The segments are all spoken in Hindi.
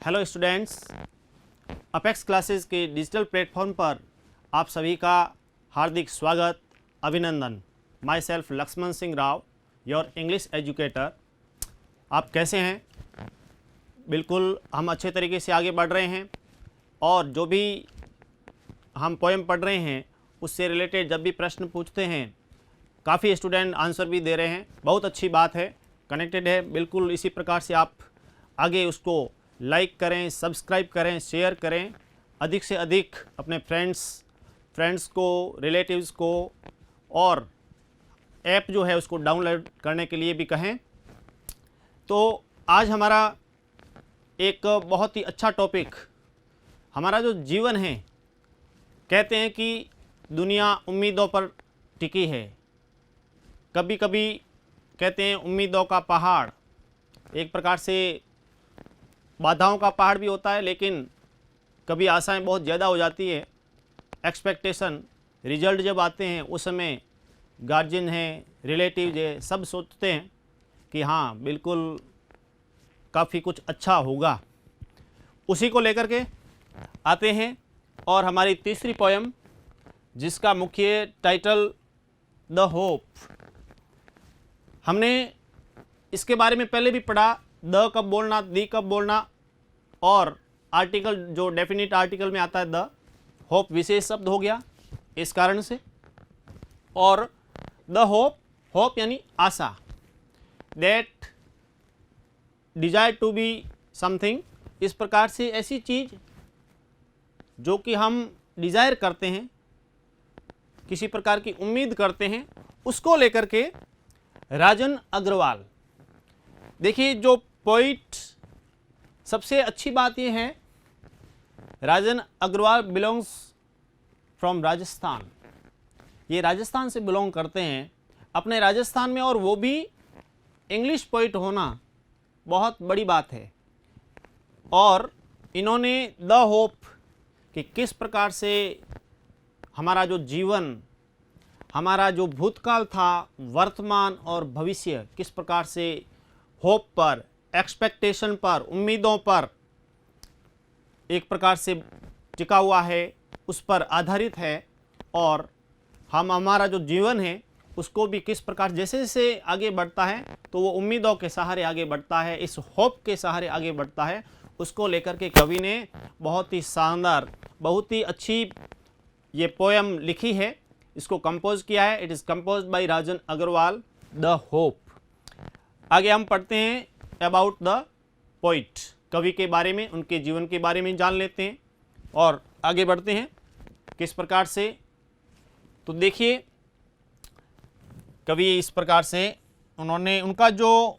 हेलो स्टूडेंट्स, अपेक्स क्लासेस के डिजिटल प्लेटफॉर्म पर आप सभी का हार्दिक स्वागत, अभिनंदन। Myself Lakshman Singh Rao, your English educator. आप कैसे हैं? बिल्कुल हम अच्छे तरीके से आगे बढ़ रहे हैं और जो भी हम पोएम पढ़ रहे हैं उससे रिलेटेड जब भी प्रश्न पूछते हैं काफ़ी स्टूडेंट आंसर भी दे रहे हैं। बहुत अच्छी बात है, कनेक्टेड है। बिल्कुल इसी प्रकार से आप आगे उसको लाइक करें, सब्सक्राइब करें, शेयर करें, अधिक से अधिक अपने फ्रेंड्स को, रिलेटिव्स को, और ऐप जो है उसको डाउनलोड करने के लिए भी कहें। तो आज हमारा एक बहुत ही अच्छा टॉपिक, हमारा जो जीवन है, कहते हैं कि दुनिया उम्मीदों पर टिकी है। कभी कभी कहते हैं उम्मीदों का पहाड़, एक प्रकार से बाधाओं का पहाड़ भी होता है, लेकिन कभी आशाएं बहुत ज़्यादा हो जाती है। एक्सपेक्टेशन, रिजल्ट जब आते हैं उस समय गार्जियन हैं, रिलेटिव है, सब सोचते हैं कि हाँ बिल्कुल काफ़ी कुछ अच्छा होगा। उसी को लेकर के आते हैं और हमारी तीसरी पोएम, जिसका मुख्य टाइटल द होप। हमने इसके बारे में पहले भी पढ़ा, द कब बोलना, दी कब बोलना, और आर्टिकल जो डेफिनेट आर्टिकल में आता है द, होप विशेष शब्द हो गया इस कारण से। और द होप यानी आशा, that desire to be something, इस प्रकार से ऐसी चीज जो कि हम डिजायर करते हैं, किसी प्रकार की उम्मीद करते हैं, उसको लेकर के राजन अग्रवाल। देखिए, जो पोइट, सबसे अच्छी बात यह है राजन अग्रवाल बिलोंग्स फ्रॉम राजस्थान। ये राजस्थान से बिलोंग करते हैं, अपने राजस्थान में, और वो भी इंग्लिश पोइट होना बहुत बड़ी बात है। और इन्होंने द होप कि किस प्रकार से हमारा जो जीवन, हमारा जो भूतकाल था, वर्तमान और भविष्य, किस प्रकार से होप पर, एक्सपेक्टेशन पर, उम्मीदों पर एक प्रकार से टिका हुआ है, उस पर आधारित है। और हमारा जो जीवन है उसको भी किस प्रकार जैसे जैसे आगे बढ़ता है तो वो उम्मीदों के सहारे आगे बढ़ता है, इस होप के सहारे आगे बढ़ता है। उसको लेकर के कवि ने बहुत ही शानदार, बहुत ही अच्छी ये पोएम लिखी है, इसको कंपोज किया है। It is compose by Rajan Agarwal, the hope. आगे हम पढ़ते हैं अबाउट द पोइट, कवि के बारे में, उनके जीवन के बारे में जान लेते हैं और आगे बढ़ते हैं किस प्रकार से। तो देखिए, कवि इस प्रकार से उन्होंने, उनका जो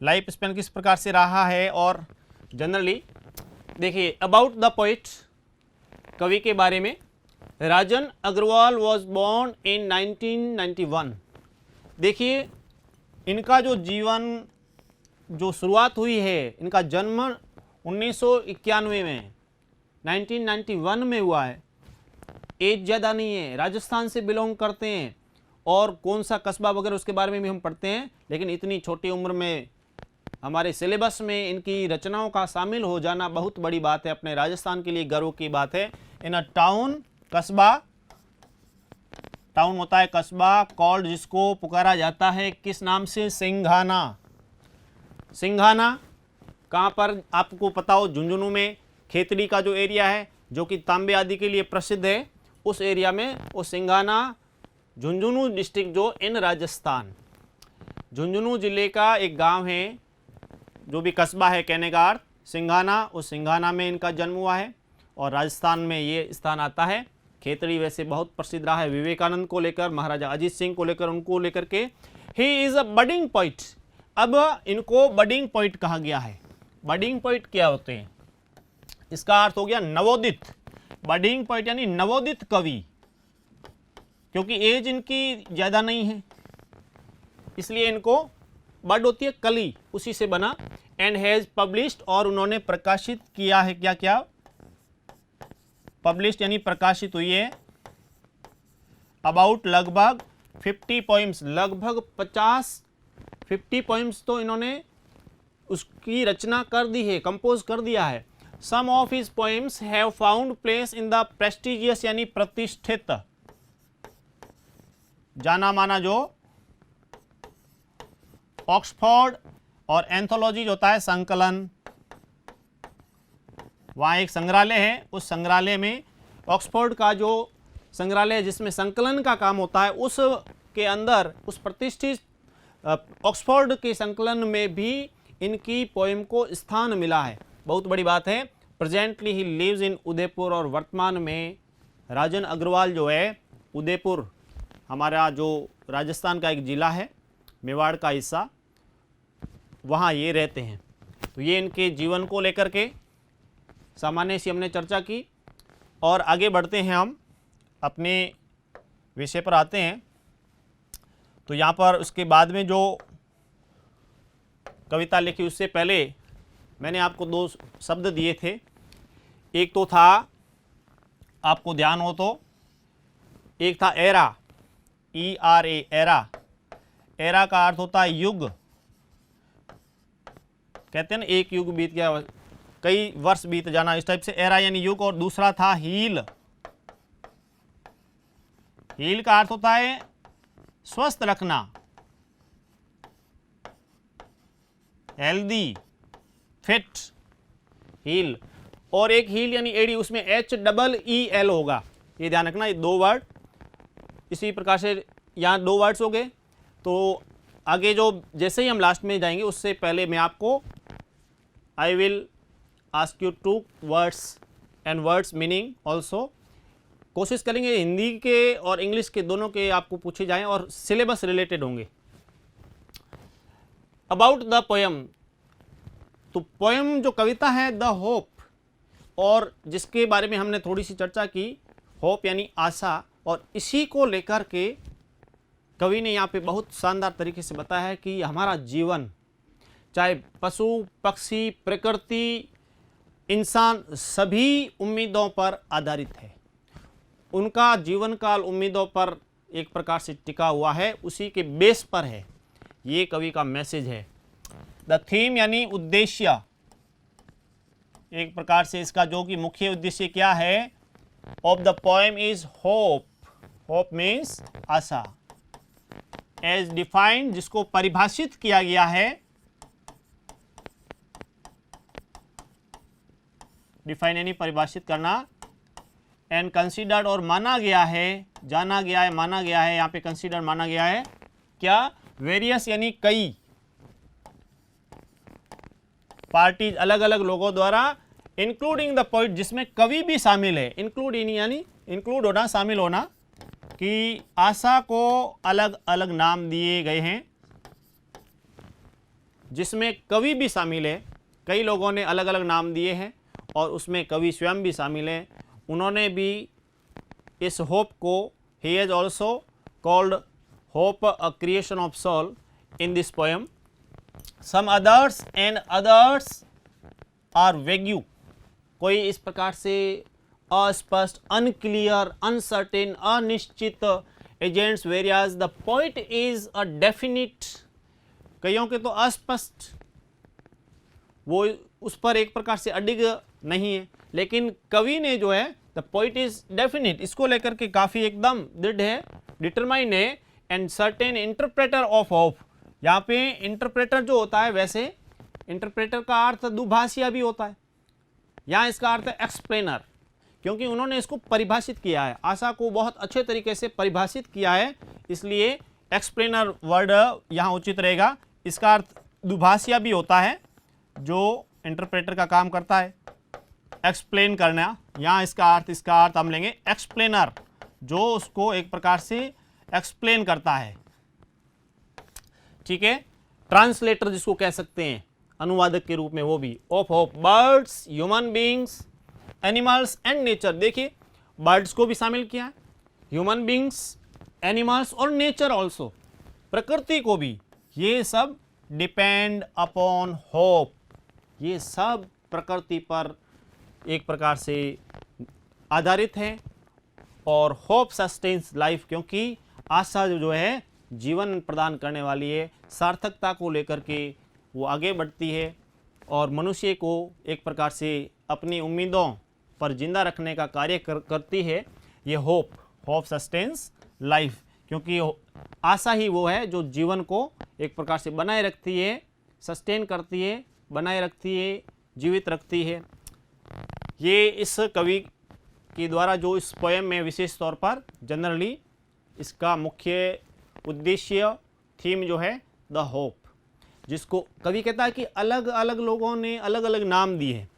लाइफ स्पेन किस प्रकार से रहा है, और जनरली देखिए अबाउट द पोइट, कवि के बारे में। राजन अग्रवाल वॉज बोर्न इन 1991। देखिए, इनका जो जीवन, जो शुरुआत हुई है, इनका जन्म 1991 में, 1991 में हुआ है। एज ज़्यादा नहीं है, राजस्थान से बिलोंग करते हैं, और कौन सा कस्बा वगैरह उसके बारे में भी हम पढ़ते हैं। लेकिन इतनी छोटी उम्र में हमारे सिलेबस में इनकी रचनाओं का शामिल हो जाना बहुत बड़ी बात है, अपने राजस्थान के लिए गर्व की बात है। इन अ टाउन, कस्बा, टाउन होता है कस्बा, कॉल्ड, जिसको पुकारा जाता है किस नाम से, सिंघाना। सिंघाना कहाँ पर आपको पता हो, झुंझुनू में खेतड़ी का जो एरिया है जो कि तांबे आदि के लिए प्रसिद्ध है, उस एरिया में वो सिंघाना, झुंझुनू डिस्ट्रिक्ट जो इन राजस्थान, झुंझुनू जिले का एक गांव है, जो भी कस्बा है कहने का अर्थ सिंघाना। उस सिंघाना में इनका जन्म हुआ है और राजस्थान में ये स्थान आता है। खेतड़ी वैसे बहुत प्रसिद्ध रहा है विवेकानंद को लेकर, महाराजा अजीत सिंह को लेकर, उनको लेकर के। He is a budding poet. अब इनको बडिंग पोइट कहा गया है। बडिंग पोइट क्या होते हैं? इसका अर्थ हो गया नवोदित। बडिंग पोइट यानी नवोदित कवि, क्योंकि एज इनकी ज्यादा नहीं है, इसलिए इनको बड होती है कली, उसी से बना। एंड हैज पब्लिश्ड, और उन्होंने प्रकाशित किया है, क्या क्या, पब्लिश्ड यानी प्रकाशित हुई है, अबाउट लगभग 50 पोइम्स, लगभग 50 पोइम्स तो इन्होंने उसकी रचना कर दी है, कंपोज कर दिया है। Some of his poems have found place in the prestigious यानी प्रतिष्ठित, जाना माना जो ऑक्सफोर्ड और एंथोलॉजी जो होता है संकलन, वहाँ एक संग्रहालय है, उस संग्रहालय में ऑक्सफोर्ड का जो संग्रहालय है जिसमें संकलन का काम होता है, उस के अंदर उस प्रतिष्ठित ऑक्सफोर्ड के संकलन में भी इनकी पोएम को स्थान मिला है। बहुत बड़ी बात है। Presently he lives in Udaipur, और वर्तमान में राजन अग्रवाल जो है उदयपुर, हमारा जो राजस्थान का एक ज़िला है, मेवाड़ का हिस्सा, वहाँ ये रहते हैं। तो ये इनके जीवन को लेकर के सामान्य सी हमने चर्चा की, और आगे बढ़ते हैं, हम अपने विषय पर आते हैं। तो यहाँ पर उसके बाद में जो कविता लिखी उससे पहले मैंने आपको दो शब्द दिए थे। एक तो था, आपको ध्यान हो तो, एक था एरा, ERA, एरा। एरा का अर्थ होता है युग। कहते हैं ना एक युग बीत गया, कई वर्ष बीत जाना, इस टाइप से एरा यानी युग। और दूसरा था हील। हील का अर्थ होता है स्वस्थ रखना, हेल्दी, फिट, हील। और एक हील यानी एडी, उसमें HEEL होगा, ये ध्यान रखना। ये दो वर्ड, इसी प्रकार से यहाँ दो वर्ड्स हो गए। तो आगे जो जैसे ही हम लास्ट में जाएंगे उससे पहले मैं आपको I will ask you 2 words and words meaning also. कोशिश करेंगे हिंदी के और इंग्लिश के दोनों के आपको पूछे जाएं और सिलेबस रिलेटेड होंगे। अबाउट द पोएम, तो पोएम जो कविता है द होप, और जिसके बारे में हमने थोड़ी सी चर्चा की, होप यानी आशा, और इसी को लेकर के कवि ने यहाँ पे बहुत शानदार तरीके से बताया है कि हमारा जीवन, चाहे पशु पक्षी प्रकृति इंसान, सभी उम्मीदों पर आधारित है। उनका जीवन काल उम्मीदों पर एक प्रकार से टिका हुआ है, उसी के बेस पर है। ये कवि का मैसेज है। द थीम यानी उद्देश्य, एक प्रकार से इसका जो कि मुख्य उद्देश्य क्या है, of the poem is hope. Hope means आशा। एज डिफाइंड, जिसको परिभाषित किया गया है, डिफाइन यानी परिभाषित करना, एंड कंसीडर्ड और माना गया है, जाना गया है, माना गया है, यहाँ पे कंसीडर माना गया है क्या, वेरियस यानी कई, पार्टीज अलग अलग लोगों द्वारा, इंक्लूडिंग द पोइट, जिसमें कवि भी शामिल है। इंक्लूड यानी इंक्लूड होना, शामिल होना, कि आशा को अलग अलग नाम दिए गए हैं जिसमें कवि भी शामिल है। कई लोगों ने अलग अलग नाम दिए हैं और उसमें कवि स्वयं भी शामिल है। उन्होंने भी इस होप को, he has also called hope a creation of soul in this poem. Some others and others are vague, कोई इस प्रकार से अस्पष्ट, अनक्लियर, अनसर्टेन, अनिश्चित agents, various the point is a definite. कईयों के तो अस्पष्ट, वो उस पर एक प्रकार से अडिग नहीं है, लेकिन कवि ने जो है द पॉइंट इज डेफिनिट, इसको लेकर के काफ़ी एकदम दृढ़ है, डिटरमाइन है। And certain interpreter of hope, यहाँ पे इंटरप्रेटर जो होता है, वैसे इंटरप्रेटर का अर्थ दुभाषिया भी होता है, यहाँ इसका अर्थ है एक्सप्लेनर, क्योंकि उन्होंने इसको परिभाषित किया है, आशा को बहुत अच्छे तरीके से परिभाषित किया है, इसलिए एक्सप्लेनर वर्ड यहाँ उचित रहेगा। इसका अर्थ दुभाषिया भी होता है, जो इंटरप्रेटर का काम करता है एक्सप्लेन करना। यहाँ इसका अर्थ हम लेंगे एक्सप्लेनर, जो उसको एक प्रकार से एक्सप्लेन करता है। ठीक है, ट्रांसलेटर जिसको कह सकते हैं, अनुवादक के रूप में, वो भी। Of hope, birds, human beings, animals and nature. देखिए, बर्ड्स को भी शामिल किया है, ह्यूमन बींग्स, एनिमल्स और नेचर ऑल्सो, प्रकृति को भी। ये सब डिपेंड अपॉन होप, ये सब प्रकृति पर एक प्रकार से आधारित है। और होप सस्टेन्स लाइफ, क्योंकि आशा जो है जीवन प्रदान करने वाली है, सार्थकता को लेकर के वो आगे बढ़ती है। और मनुष्य को एक प्रकार से अपनी उम्मीदों पर जिंदा रखने का कार्य करती है ये होप। होप सस्टेन्स लाइफ, क्योंकि आशा ही वो है जो जीवन को एक प्रकार से बनाए रखती है, सस्टेन करती है, बनाए रखती है, जीवित रखती है। ये इस कवि के द्वारा जो इस पोएम में विशेष तौर पर जनरली इसका मुख्य उद्देश्य थीम जो है द होप, जिसको कवि कहता है कि अलग अलग लोगों ने अलग अलग नाम दिए हैं,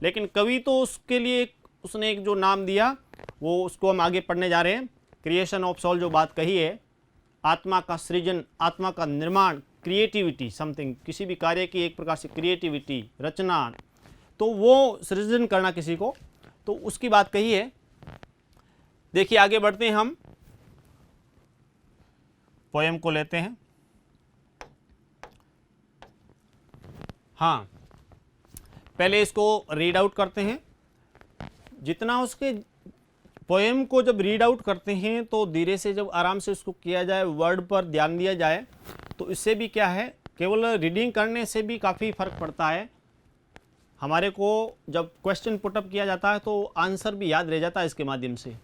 लेकिन कवि तो उसके लिए उसने एक जो नाम दिया वो उसको हम आगे पढ़ने जा रहे हैं। क्रिएशन ऑफ सोल जो बात कही है, आत्मा का सृजन, आत्मा का निर्माण, क्रिएटिविटी, समथिंग, किसी भी कार्य की एक प्रकार से क्रिएटिविटी, रचना, तो वो सृजन करना किसी को, तो उसकी बात कही है। देखिए आगे बढ़ते हैं, हम पोएम को लेते हैं। हाँ, पहले इसको रीड आउट करते हैं। जितना उसके पोएम को जब रीड आउट करते हैं तो धीरे से जब आराम से उसको किया जाए, वर्ड पर ध्यान दिया जाए, तो इससे भी क्या है, केवल रीडिंग करने से भी काफ़ी फर्क पड़ता है। हमारे को जब क्वेश्चन पुटअप किया जाता है तो आंसर भी याद रह जाता है इसके माध्यम से।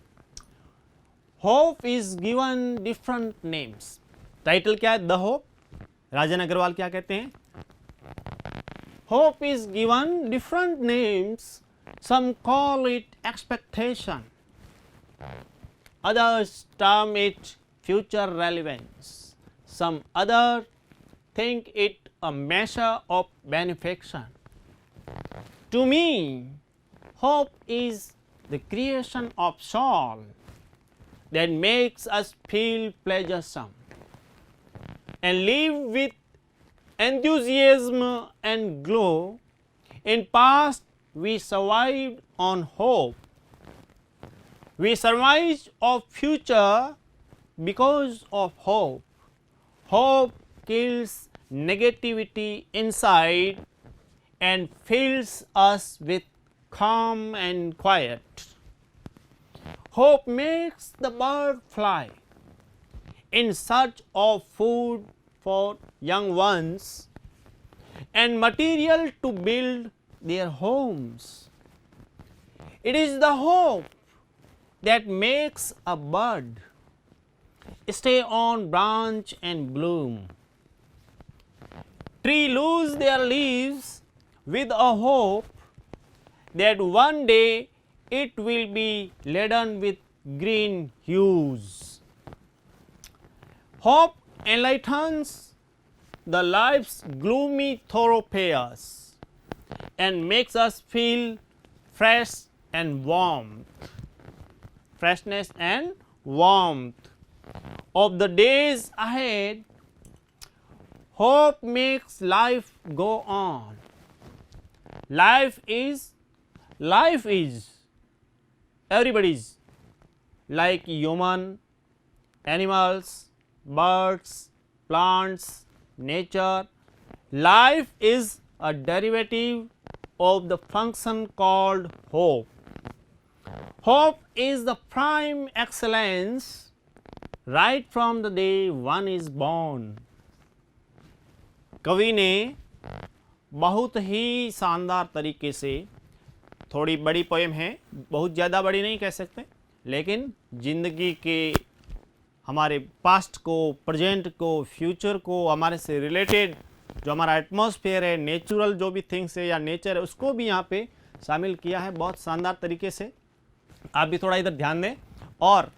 Hope is given different names. Title क्या है? The hope. राजन अग्रवाल क्या कहते हैं? Hope is given different names, some call it expectation, others term it future relevance, some other think it a measure of benefaction. To me, hope is the creation of soul that makes us feel pleasuresome and live with enthusiasm and glow. In past we survived on hope. We survived of future because of hope. Hope kills negativity inside and fills us with calm and quiet. Hope makes the bird fly in search of food for young ones and material to build their homes. It is the hope that makes a bird stay on branch and bloom. Trees lose their leaves with a hope that one day it will be laden with green hues. Hope enlightens the life's gloomy thoroughfares and makes us feel fresh and warmth, freshness and warmth of the days ahead. Hope makes life go on. Life is everybody's, like human, animals, birds, plants, nature. Life is a derivative of the function called hope. Hope is the prime excellence right from the day one is born. कवि ने बहुत ही शानदार तरीके से, थोड़ी बड़ी पोएम है, बहुत ज़्यादा बड़ी नहीं कह सकते, लेकिन ज़िंदगी के हमारे पास्ट को, प्रेजेंट को, फ्यूचर को, हमारे से रिलेटेड जो हमारा एटमॉस्फेयर है, नेचुरल जो भी थिंग्स है या नेचर है, उसको भी यहाँ पे शामिल किया है बहुत शानदार तरीके से। आप भी थोड़ा इधर ध्यान दें, और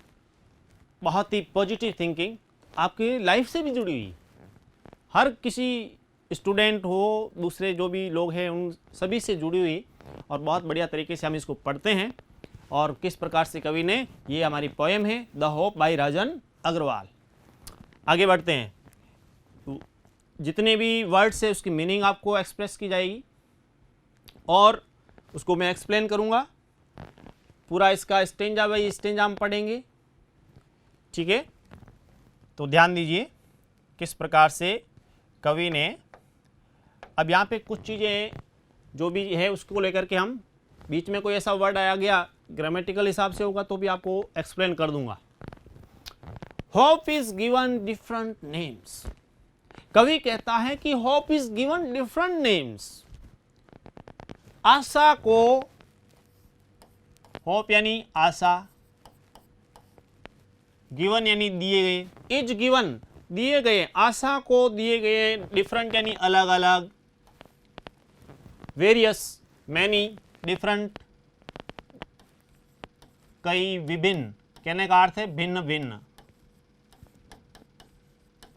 बहुत ही पॉजिटिव थिंकिंग आपकी लाइफ से भी जुड़ी हुई, हर किसी स्टूडेंट हो, दूसरे जो भी लोग हैं, उन सभी से जुड़ी हुई, और बहुत बढ़िया तरीके से हम इसको पढ़ते हैं। और किस प्रकार से कवि ने, ये हमारी पोएम है the hope bye Rajan Agarwal. आगे बढ़ते हैं। जितने भी वर्ड्स है उसकी मीनिंग आपको एक्सप्रेस की जाएगी और उसको मैं एक्सप्लेन करूँगा। पूरा इसका स्टेंजा बाई स्टेंजा हम पढ़ेंगे, ठीक है? तो ध्यान दीजिए किस प्रकार से कवि ने, अब यहाँ पे कुछ चीज़ें जो भी है उसको लेकर के हम, बीच में कोई ऐसा वर्ड आया गया ग्रामेटिकल हिसाब से होगा तो भी आपको एक्सप्लेन कर दूंगा। Hope is given different names. कवि कहता है कि hope is given different names. आशा को, होप यानी आशा, गिवन यानी दिए गए, इज गिवन दिए गए, आशा को दिए गए, डिफरेंट यानी अलग अलग, वेरियस मैनी डिफरेंट, कई विभिन्न, कहने का अर्थ है भिन्न भिन्न,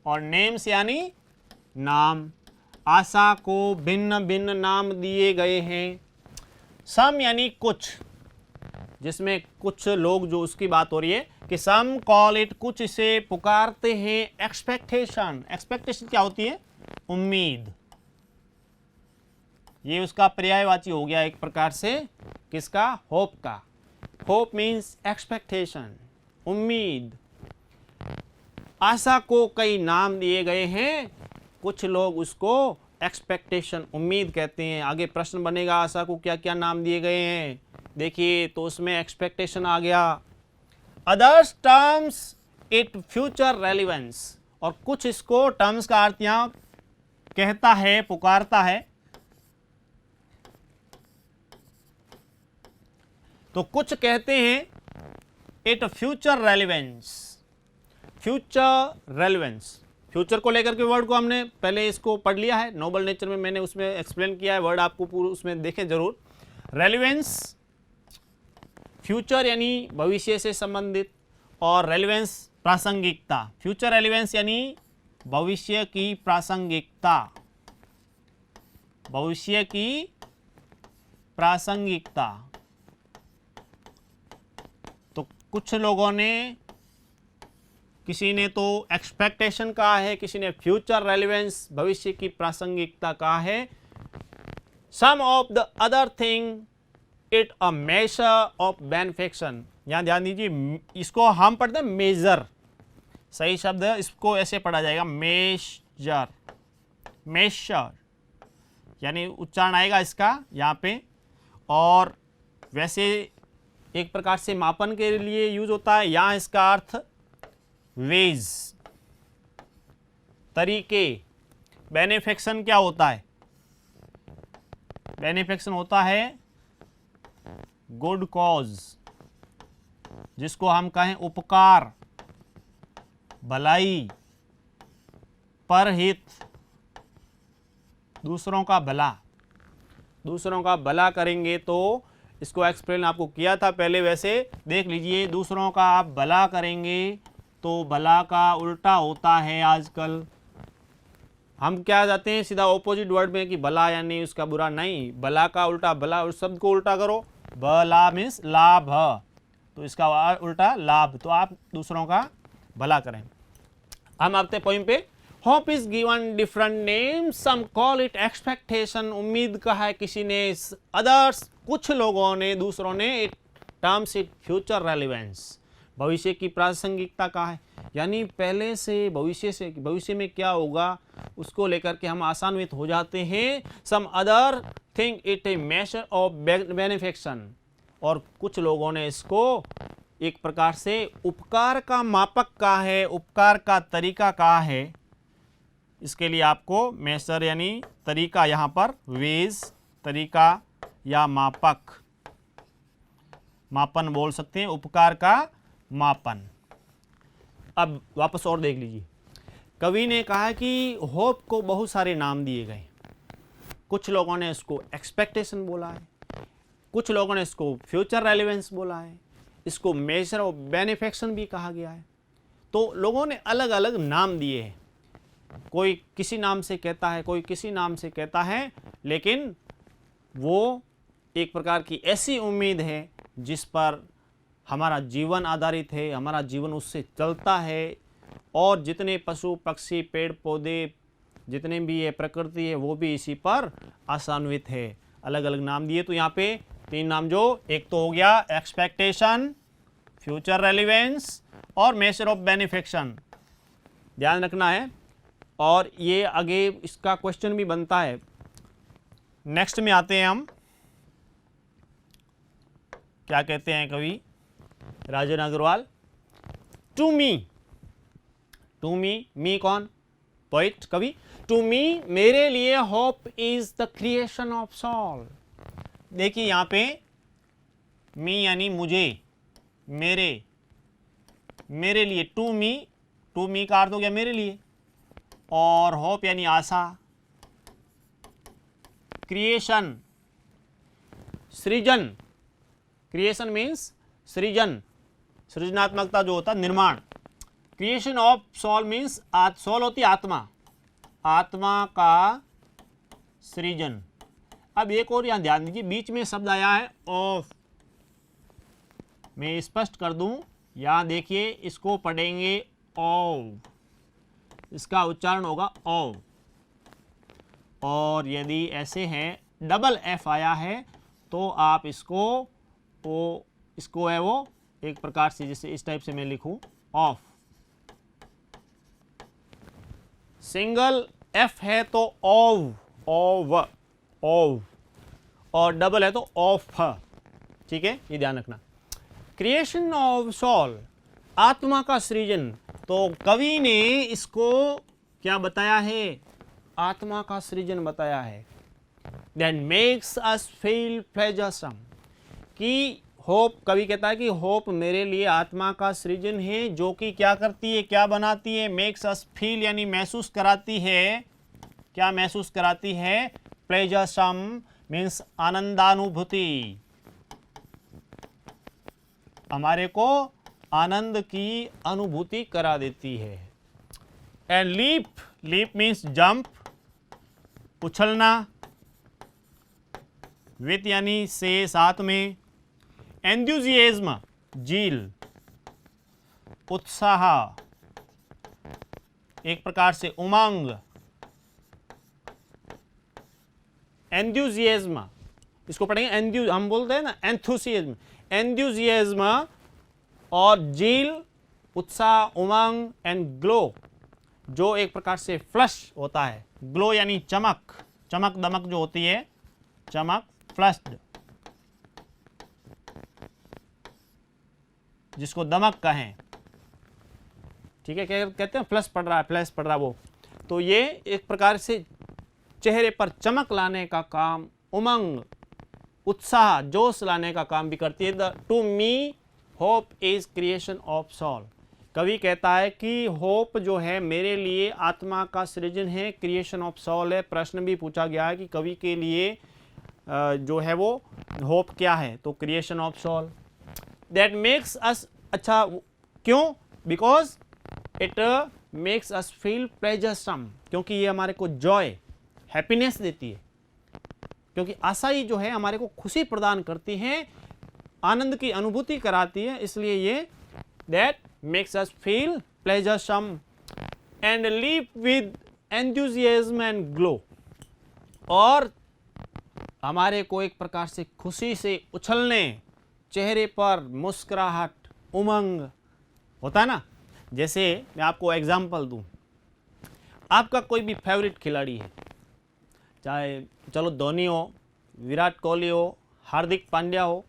और नेम्स यानी नाम, आशा को भिन्न भिन्न नाम दिए गए हैं। सम यानी कुछ, जिसमें कुछ लोग, जो उसकी बात हो रही है कि सम कॉल इट, कुछ इसे पुकारते हैं एक्सपेक्टेशन। एक्सपेक्टेशन क्या होती है? उम्मीद। ये उसका पर्यायवाची हो गया एक प्रकार से, किसका? होप का। होप मीन्स एक्सपेक्टेशन, उम्मीद। आशा को कई नाम दिए गए हैं, कुछ लोग उसको एक्सपेक्टेशन, उम्मीद कहते हैं। आगे प्रश्न बनेगा आशा को क्या क्या नाम दिए गए हैं, देखिए तो उसमें एक्सपेक्टेशन आ गया। Others terms it future relevance, और कुछ इसको, टर्म्स का अर्थ यहां कहता है, पुकारता है, तो कुछ कहते हैं it future relevance. Future relevance, future को लेकर के वर्ड को हमने पहले इसको पढ़ लिया है, नोबल नेचर में मैंने उसमें एक्सप्लेन किया है, वर्ड आपको पूरा उसमें देखें जरूर। रेलिवेंस, फ्यूचर यानी भविष्य से संबंधित, और रेलिवेंस प्रासंगिकता। फ्यूचर रेलिवेंस यानी भविष्य की प्रासंगिकता, भविष्य की प्रासंगिकता। तो कुछ लोगों ने, किसी ने तो एक्सपेक्टेशन कहा है, किसी ने फ्यूचर रेलिवेंस, भविष्य की प्रासंगिकता कहा है। Some of the other thing it a major of benefaction. यहां ध्यान दीजिए, इसको हम पढ़ते हैं मेजर, सही शब्द है, इसको ऐसे पढ़ा जाएगा मेजर, मेजर यानी उच्चारण आएगा इसका यहाँ पे। और वैसे एक प्रकार से मापन के लिए यूज होता है, यहाँ इसका अर्थ वेज, तरीके। बेनिफिक्शन क्या होता है? बेनिफिक्शन होता है गुड कॉज, जिसको हम कहें उपकार, भलाई, परहित, दूसरों का भला। दूसरों का भला करेंगे तो, इसको एक्सप्लेन आपको किया था पहले, वैसे देख लीजिए, दूसरों का आप भला करेंगे तो भला का उल्टा होता है आजकल। हम क्या जाते हैं सीधा ऑपोजिट वर्ड में कि भला यानी उसका बुरा, नहीं, भला का उल्टा, भला उस शब्द को उल्टा करो, भला मीन्स लाभ, तो इसका उल्टा लाभ, तो आप दूसरों का भला करें। हम आते पोइम पे। Hope is given different name, some call it expectation. उम्मीद कहा है किसी ने, अदर्स कुछ लोगों ने, दूसरों ने, it terms it future relevance, भविष्य की प्रासंगिकता कहा है, यानी पहले से, भविष्य में क्या होगा उसको लेकर के हम आशान्वित हो जाते हैं। Some other think it a major of benefaction, और कुछ लोगों ने इसको एक प्रकार से उपकार का मापक कहा है, उपकार का तरीका कहा है। इसके लिए आपको मेजर यानी तरीका, यहाँ पर वेज, तरीका या मापक, मापन बोल सकते हैं, उपकार का मापन। अब वापस और देख लीजिए, कवि ने कहा कि होप को बहुत सारे नाम दिए गए, कुछ लोगों ने इसको एक्सपेक्टेशन बोला है, कुछ लोगों ने इसको फ्यूचर रेलिवेंस बोला है, इसको मेजर ऑफ बेनिफिक्शन भी कहा गया है। तो लोगों ने अलग अलग नाम दिए हैं, कोई किसी नाम से कहता है, कोई किसी नाम से कहता है, लेकिन वो एक प्रकार की ऐसी उम्मीद है जिस पर हमारा जीवन आधारित है, हमारा जीवन उससे चलता है, और जितने पशु पक्षी पेड़ पौधे जितने भी ये प्रकृति है वो भी इसी पर आशान्वित है। अलग अलग नाम दिए, तो यहाँ पे 3 नाम, जो एक तो हो गया एक्सपेक्टेशन, फ्यूचर रेलिवेंस और मेजर ऑफ बेनिफिक्शन, ध्यान रखना है। और ये आगे इसका क्वेश्चन भी बनता है। नेक्स्ट में आते हैं हम, क्या कहते हैं कवि Rajan Agarwal, to me, to me कौन? पोइट, कवि। टू मी, मेरे लिए hope is the creation of soul, देखिए यहाँ पे मी यानी मुझे, मेरे, मेरे लिए, टू मी का अर्थ हो गया मेरे लिए, और होप यानी आशा, क्रिएशन, सृजन, क्रिएशन मीन्स सृजन, सृजनात्मकता जो होता है, निर्माण। Creation of soul means soul होती है आत्मा, आत्मा का सृजन। अब एक और यहां ध्यान दीजिए, बीच में शब्द आया है ऑफ, मैं स्पष्ट कर दूं, यहां देखिए, इसको पढ़ेंगे ओव, इसका उच्चारण होगा ओव, और यदि ऐसे है डबल एफ आया है तो आप इसको ओ, इसको है वो एक प्रकार से, जैसे इस टाइप से मैं लिखूं ऑफ, सिंगल एफ है तो ओव, ओव, ओव, और डबल है तो ऑफ, ठीक है, ये ध्यान रखना। क्रिएशन ऑफ सोल, आत्मा का सृजन, तो कवि ने इसको क्या बताया है, आत्मा का सृजन बताया है। Then makes us feel pleasuresome, कि होप, कवि कहता है कि होप मेरे लिए आत्मा का सृजन है, जो कि क्या करती है, क्या बनाती है, मेक्स अस फील यानी महसूस कराती है, क्या महसूस कराती है, प्लेजरसम मीन्स आनंदानुभूति, हमारे को आनंद की अनुभूति करा देती है। And leap, leap means jump, उछलना, विथ यानी से, साथ में, एंथुसियाज्म जील, उत्साह, एक प्रकार से उमंग, एंथुसियाज्म, इसको पढ़ेंगे हम बोलते हैं ना एंथुसियाज्म, एंथुसियाज्म और जील, उत्साह, उमंग, एंड ग्लो, जो एक प्रकार से फ्लश होता है, ग्लो यानी चमक, चमक दमक जो होती है, चमक, फ्लश्ड, जिसको दमक कहें, ठीक है, क्या कहते हैं, फ्लश पड़ रहा है, फ्लैश पड़ रहा है वो, तो ये एक प्रकार से चेहरे पर चमक लाने का काम, उमंग, उत्साह, जोश लाने का काम भी करती है। To me hope is creation of soul, कवि कहता है कि होप जो है मेरे लिए आत्मा का सृजन है, क्रिएशन ऑफ सोल है। प्रश्न भी पूछा गया है कि कवि के लिए जो है वो होप क्या है, तो creation of soul. That makes us, अच्छा क्यों, because it makes us feel pleasuresome, क्योंकि ये हमारे को जॉय, हैप्पीनेस देती है, क्योंकि आशा ही जो है हमारे को खुशी प्रदान करती है, आनंद की अनुभूति कराती है, इसलिए ये that makes us feel pleasuresome and leap with enthusiasm and glow, और हमारे को एक प्रकार से खुशी से उछलने, चेहरे पर मुस्कुराहट, उमंग होता है ना। जैसे मैं आपको एग्जांपल दूं, आपका कोई भी फेवरेट खिलाड़ी है, चाहे चलो धोनी हो, विराट कोहली हो, हार्दिक पांड्या हो,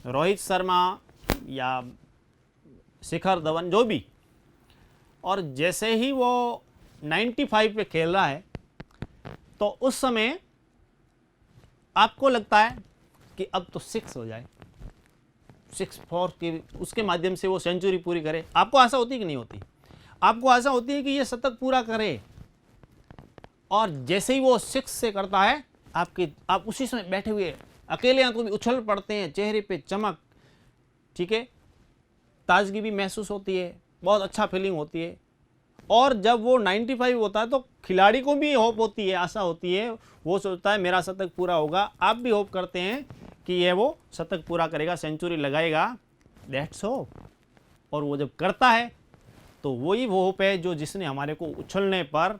रोहित शर्मा या शिखर धवन, जो भी, और जैसे ही वो 95 पे खेल रहा है तो उस समय आपको लगता है कि अब तो 6 हो जाए, 6-4 के उसके माध्यम से वो सेंचुरी पूरी करे। आपको आशा होती कि नहीं होती? आपको आशा होती है कि ये शतक पूरा करे, और जैसे ही वो 6 से करता है, आप उसी समय बैठे हुए अकेले आंखों में उछल पड़ते हैं, चेहरे पे चमक, ठीक है, ताजगी भी महसूस होती है, बहुत अच्छा फीलिंग होती है। और जब वो 95 होता है तो खिलाड़ी को भी होप होती है, आशा होती है, वो सोचता है मेरा शतक पूरा होगा। आप भी होप करते हैं कि ये वो शतक पूरा करेगा, सेंचुरी लगाएगा, दैट्स होप। और वो जब करता है तो वही वो होप है जो जिसने हमारे को उछलने पर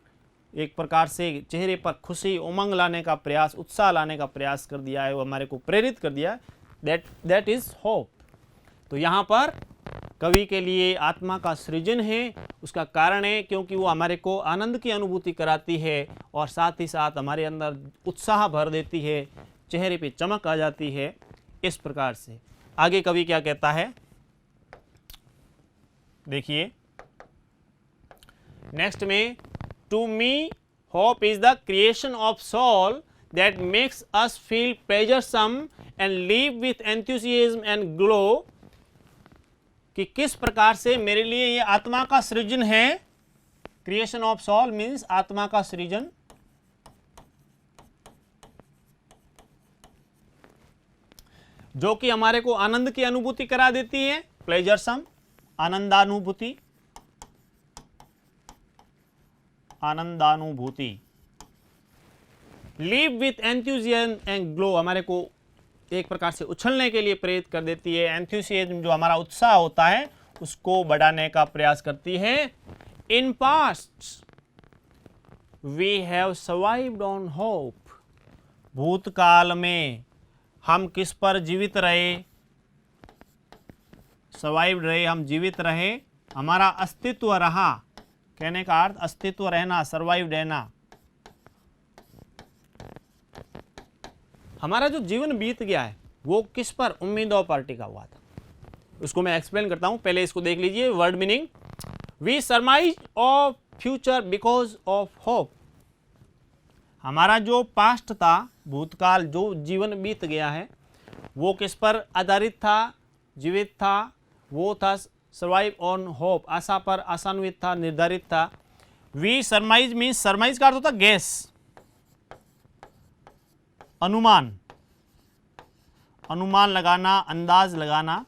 एक प्रकार से चेहरे पर खुशी, उमंग लाने का प्रयास, उत्साह लाने का प्रयास कर दिया है, वो हमारे को प्रेरित कर दिया, दैट इज होप। तो यहाँ पर कवि के लिए आत्मा का सृजन है, उसका कारण है क्योंकि वो हमारे को आनंद की अनुभूति कराती है और साथ ही साथ हमारे अंदर उत्साह भर देती है, चेहरे पे चमक आ जाती है। इस प्रकार से आगे कवि क्या कहता है, देखिए नेक्स्ट में, to me hope is the creation of soul that makes us feel pleasuresome and live with enthusiasm and glow, कि किस प्रकार से मेरे लिए ये आत्मा का सृजन है। क्रिएशन ऑफ सोल मीन्स आत्मा का सृजन, जो कि हमारे को आनंद की अनुभूति करा देती है। प्लेजरसम, आनंदानुभूति, आनंदानुभूति। Live with enthusiasm and glow, हमारे को एक प्रकार से उछलने के लिए प्रेरित कर देती है। एंथुसियाज्म जो हमारा उत्साह होता है उसको बढ़ाने का प्रयास करती है। In past we have survived on hope, भूतकाल में हम किस पर जीवित रहे, सर्वाइव्ड रहे, हम जीवित रहे, हमारा अस्तित्व रहा। कहने का अर्थ अस्तित्व रहना, सर्वाइव रहना। हमारा जो जीवन बीत गया है वो किस पर, उम्मीदों पर टिका हुआ था। उसको मैं एक्सप्लेन करता हूं, पहले इसको देख लीजिए। Word meaning, we surmise of future because of hope. हमारा जो पास्ट था, भूतकाल, जो जीवन बीत गया है वो किस पर आधारित था, जीवित था, वो था सर्वाइव ऑन होप, आशा पर आशान्वित था, निर्धारित था। वी सरमाइज मीन्स, सरमाइज का अर्थ होता गैस, अनुमान, अनुमान लगाना, अंदाज लगाना।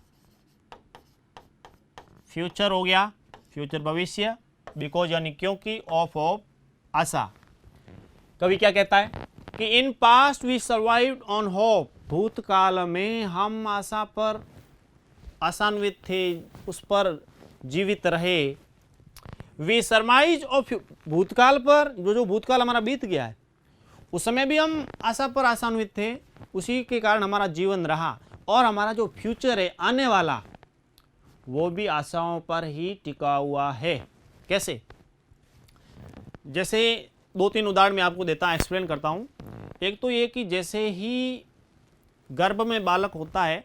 फ्यूचर हो गया, फ्यूचर भविष्य, बिकॉज यानी क्योंकि, ऑफ ऑफ आशा। कवि क्या कहता है कि in past we survived on hope, भूतकाल में हम आशा पर आशान्वित थे, उस पर जीवित रहे। वी सरमाइज ऑफ, भूतकाल पर, जो भूतकाल हमारा बीत गया है उस समय भी हम आशा पर आशान्वित थे, उसी के कारण हमारा जीवन रहा। और हमारा जो फ्यूचर है, आने वाला, वो भी आशाओं पर ही टिका हुआ है। कैसे? जैसे 2-3 उदाहरण मैं आपको देता हूँ, एक्सप्लेन करता हूँ। एक तो ये कि जैसे ही गर्भ में बालक होता है,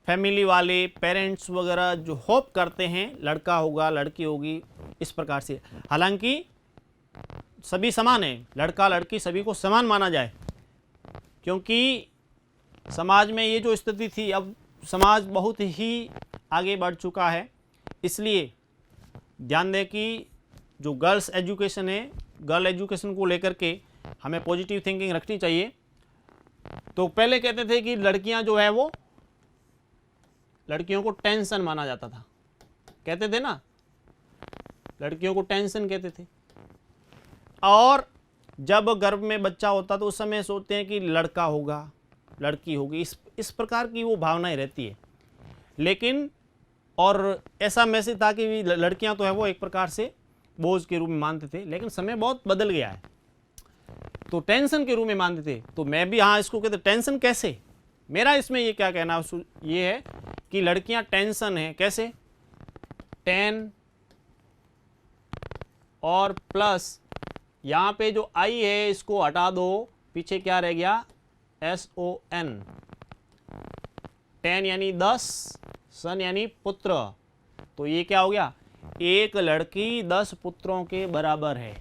फैमिली वाले, पेरेंट्स वगैरह जो होप करते हैं लड़का होगा, लड़की होगी, इस प्रकार से। हालांकि सभी समान है, लड़का लड़की सभी को समान माना जाए, क्योंकि समाज में ये जो स्थिति थी, अब समाज बहुत ही आगे बढ़ चुका है। इसलिए ध्यान दें कि जो गर्ल्स एजुकेशन है, गर्ल एजुकेशन को लेकर के हमें पॉजिटिव थिंकिंग रखनी चाहिए। तो पहले कहते थे कि लड़कियां जो है वो, लड़कियों को टेंशन माना जाता था, कहते थे ना, लड़कियों को टेंशन कहते थे। और जब गर्भ में बच्चा होता तो उस समय सोचते हैं कि लड़का होगा, लड़की होगी, इस प्रकार की वो भावनाएं रहती है। लेकिन और ऐसा मैसेज था कि लड़कियां तो है वो एक प्रकार से बोझ के रूप में मानते थे, लेकिन समय बहुत बदल गया है, तो टेंशन के रूप में मानते थे। तो मैं भी हाँ इसको कहते टेंशन कैसे। मेरा इसमें ये क्या कहना ये है कि लड़कियां टेंशन है। कैसे? 10 और प्लस यहाँ पे जो आई है इसको हटा दो, पीछे क्या रह गया, SON। 10 यानी 10, सन यानी पुत्र। तो ये क्या हो गया, एक लड़की 10 पुत्रों के बराबर है,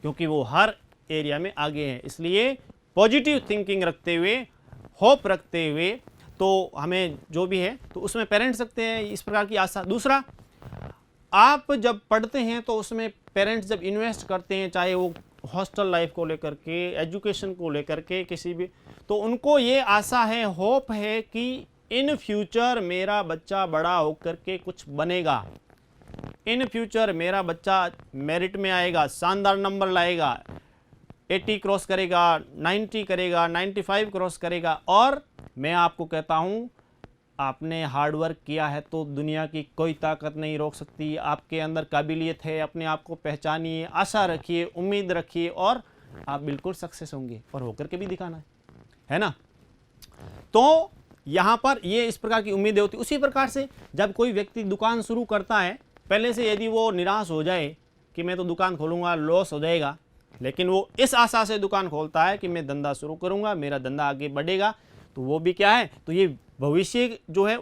क्योंकि वो हर एरिया में आगे है। इसलिए पॉजिटिव थिंकिंग रखते हुए, होप रखते हुए, तो हमें जो भी है तो उसमें पेरेंट्स रखते हैं इस प्रकार की आशा। दूसरा, आप जब पढ़ते हैं तो उसमें पेरेंट्स जब इन्वेस्ट करते हैं, चाहे वो हॉस्टल लाइफ को लेकर के, एजुकेशन को लेकर के, किसी भी, तो उनको ये आशा है, होप है कि इन फ्यूचर मेरा बच्चा बड़ा होकर के कुछ बनेगा, इन फ्यूचर मेरा बच्चा मेरिट में आएगा, शानदार नंबर लाएगा, 80 क्रॉस करेगा, 90 करेगा, 95 क्रॉस करेगा। और मैं आपको कहता हूँ, आपने हार्डवर्क किया है तो दुनिया की कोई ताकत नहीं रोक सकती। आपके अंदर काबिलियत है, अपने आप को पहचानिए, आशा रखिए, उम्मीद रखिए, और आप बिल्कुल सक्सेस होंगे, और होकर के भी दिखाना है ना। तो यहाँ पर ये इस प्रकार की उम्मीदें होती। उसी प्रकार से जब कोई व्यक्ति दुकान शुरू करता है, पहले से यदि वो निराश हो जाए कि मैं तो दुकान खोलूँगा, लॉस हो जाएगा, लेकिन वो इस आशा से दुकान खोलता है कि मैं धंधा शुरू करूँगा, मेरा धंधा आगे बढ़ेगा, तो वो भी क्या है, तो ये भविष्य जो है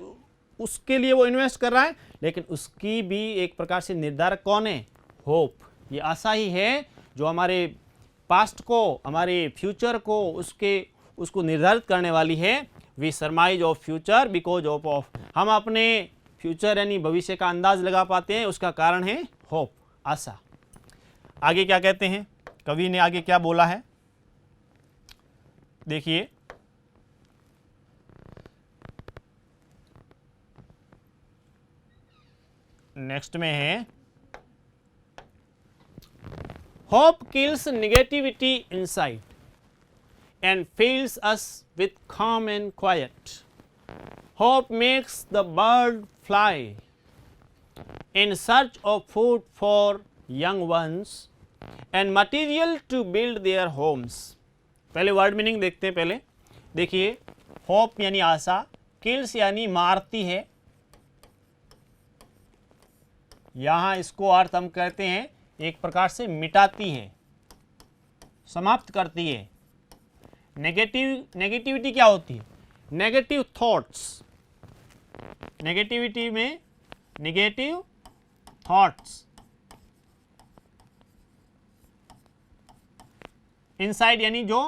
उसके लिए वो इन्वेस्ट कर रहा है। लेकिन उसकी भी एक प्रकार से निर्धारक कौन है, होप। ये आशा ही है जो हमारे पास्ट को, हमारे फ्यूचर को, उसको निर्धारित करने वाली है। We surmise of future because of हम अपने फ्यूचर यानी भविष्य का अंदाज लगा पाते हैं, उसका कारण है होप, आशा। आगे क्या कहते हैं कवि ने, आगे क्या बोला है देखिए, नेक्स्ट में है hope kills negativity inside and fills us with calm and quiet. Hope makes the bird fly in search of food for young ones and material to build their homes. पहले वर्ड मीनिंग देखते हैं। पहले देखिए, होप यानी आशा, किल्स यानी मारती है, यहां इसको अर्थ हम कहते हैं एक प्रकार से मिटाती है, समाप्त करती है। नेगेटिविटी क्या होती है? नेगेटिव थॉट्स, नेगेटिविटी में नेगेटिव थॉट्स, इनसाइड यानी जो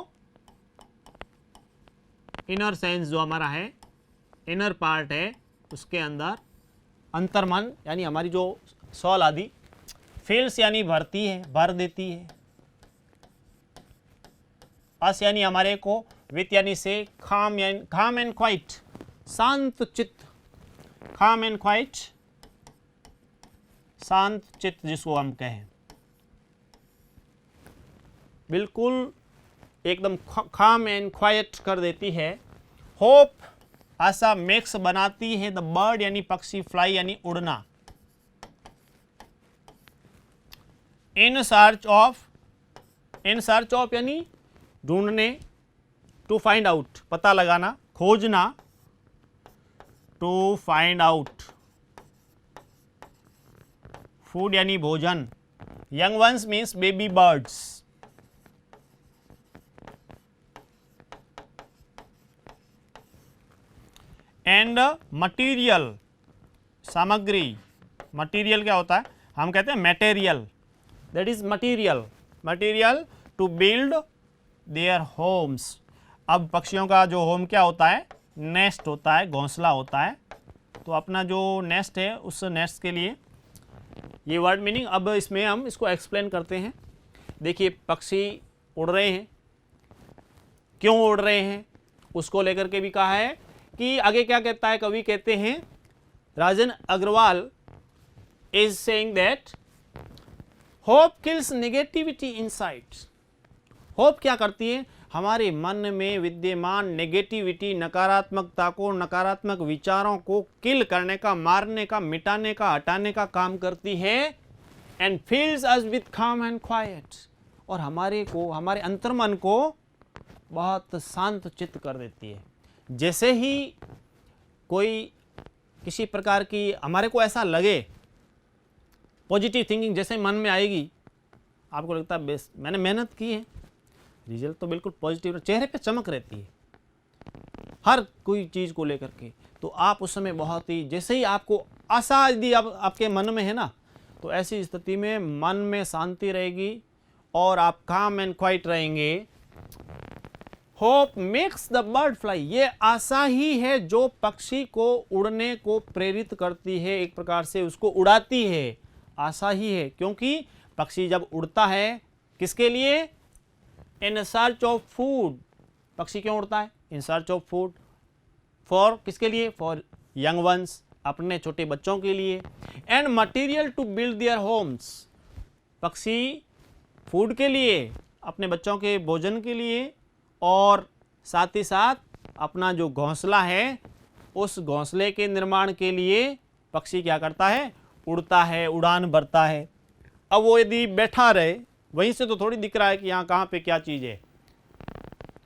इनर सेंस जो हमारा है, इनर पार्ट है, उसके अंदर अंतर्मन यानी हमारी जो सॉल आदि, फिल्स यानी भरती है, भर देती है, अस यानी हमारे को, विथ यानी से, खाम एंड क्वाइट, शांत चित्त, खाम एंड क्वाइट, शांत चित्त जिसको हम कहें, बिल्कुल एकदम खाम एंड क्वाइट कर देती है। होप आशा मेक्स बनाती है द बर्ड यानी पक्षी, फ्लाई यानी उड़ना, इन सर्च ऑफ यानी ढूंढने, टू फाइंड आउट पता लगाना, खोजना, टू फाइंड आउट, फूड यानी भोजन, young ones means baby birds, and material सामग्री, मटीरियल क्या होता है? हम कहते हैं material, that is material to build their homes. अब पक्षियों का जो होम क्या होता है? नेस्ट होता है, घोंसला होता है। तो अपना जो नेस्ट है उस नेस्ट के लिए ये वर्ड मीनिंग। अब इसमें हम इसको एक्सप्लेन करते हैं। देखिए, पक्षी उड़ रहे हैं, क्यों उड़ रहे हैं उसको लेकर के भी कहा है कि आगे क्या कहता है कवि, कहते हैं Rajan Agarwal is saying that hope kills negativity inside. Hope क्या करती है? हमारे मन में विद्यमान नेगेटिविटी, नकारात्मकता को, नकारात्मक विचारों को किल करने का, मारने का, मिटाने का, हटाने का काम करती है। एंड फील्स अस विथ काम एंड क्वाइट, और हमारे को, हमारे अंतर्मन को बहुत शांत चित्त कर देती है। जैसे ही कोई किसी प्रकार की हमारे को ऐसा लगे, पॉजिटिव थिंकिंग जैसे मन में आएगी, आपको लगता है बेस्ट मैंने मेहनत की है, रिजल्ट तो बिल्कुल पॉजिटिव, चेहरे पे चमक रहती है हर कोई चीज़ को लेकर के। तो आप उस समय बहुत ही, जैसे ही आपको आशा यदि आपके मन में है ना, तो ऐसी स्थिति में मन में शांति रहेगी और आप काम एंड क्वाइट रहेंगे। Hope makes the bird fly, ये आशा ही है जो पक्षी को उड़ने को प्रेरित करती है, एक प्रकार से उसको उड़ाती है, आशा ही है। क्योंकि पक्षी जब उड़ता है किसके लिए? In search of food. पक्षी क्यों उड़ता है? In search of food, for किसके लिए? फॉर यंग वंस, अपने छोटे बच्चों के लिए। And material to build their homes, पक्षी फूड के लिए, अपने बच्चों के भोजन के लिए, और साथ ही साथ अपना जो घोंसला है उस घोंसले के निर्माण के लिए पक्षी क्या करता है? उड़ता है, उड़ान भरता है। अब वो यदि बैठा रहे, वहीं से तो थोड़ी दिख रहा है कि यहाँ कहाँ पे क्या चीज़ है।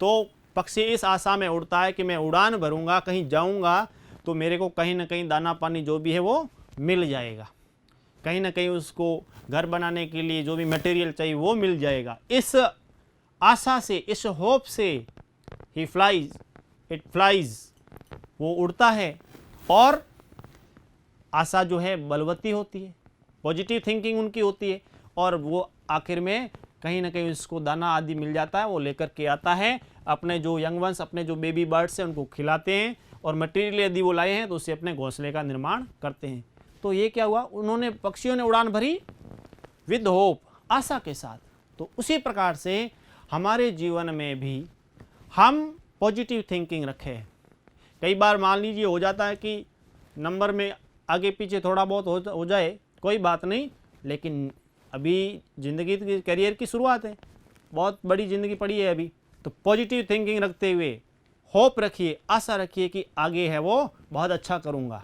तो पक्षी इस आशा में उड़ता है कि मैं उड़ान भरूंगा, कहीं जाऊंगा तो मेरे को कहीं ना कहीं दाना पानी जो भी है वो मिल जाएगा, कहीं ना कहीं उसको घर बनाने के लिए जो भी मटेरियल चाहिए वो मिल जाएगा। इस आशा से, इस होप से ही फ्लाइज, इट फ्लाइज, वो उड़ता है। और आशा जो है बलवती होती है, पॉजिटिव थिंकिंग उनकी होती है, और वो आखिर में कहीं ना कहीं उसको दाना आदि मिल जाता है, वो लेकर के आता है, अपने जो यंग वंस, अपने जो बेबी बर्ड्स हैं उनको खिलाते हैं, और मटेरियल यदि वो लाए हैं तो उससे अपने घोंसले का निर्माण करते हैं। तो ये क्या हुआ, उन्होंने पक्षियों ने उड़ान भरी विद होप, आशा के साथ। तो उसी प्रकार से हमारे जीवन में भी हम पॉजिटिव थिंकिंग रखें। कई बार मान लीजिए हो जाता है कि नंबर में आगे पीछे थोड़ा बहुत हो जाए, कोई बात नहीं, लेकिन अभी ज़िंदगी की करियर की शुरुआत है, बहुत बड़ी ज़िंदगी पड़ी है अभी। तो पॉजिटिव थिंकिंग रखते हुए होप रखिए, आशा रखिए कि आगे है वो बहुत अच्छा करूँगा,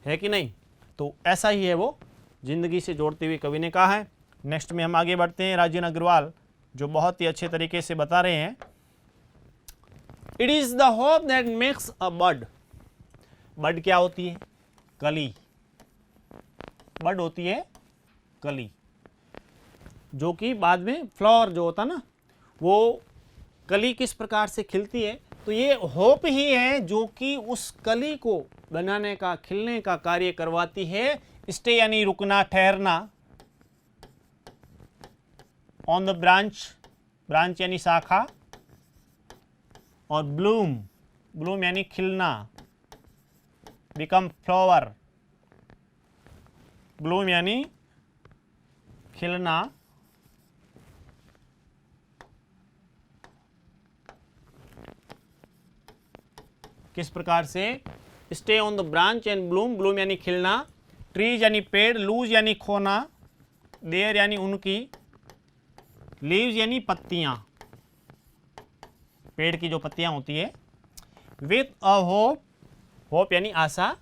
है कि नहीं। तो ऐसा ही है वो ज़िंदगी से जोड़ते हुए कवि ने कहा है। नेक्स्ट में हम आगे बढ़ते हैं, राजन अग्रवाल जो बहुत ही अच्छे तरीके से बता रहे हैं, it is the hope that makes a bud. Bud क्या होती है, कली। बड होती है कली, जो कि बाद में फ्लावर जो होता ना, वो कली किस प्रकार से खिलती है। तो ये होप ही है जो कि उस कली को बनाने का, खिलने का कार्य करवाती है। स्टे यानी रुकना, ठहरना, ऑन द ब्रांच, ब्रांच यानी शाखा, और ब्लूम, ब्लूम यानी खिलना, बिकम फ्लावर, ब्लूम यानी खिलना, किस प्रकार से, stay on the branch and Bloom, Bloom यानी खिलना, ट्रीज यानी पेड़, लूज यानी खोना, देयर यानी उनकी, लीव्स यानी पत्तियां, पेड़ की जो पत्तियां होती है, विथ अ होप, होप यानी आशा,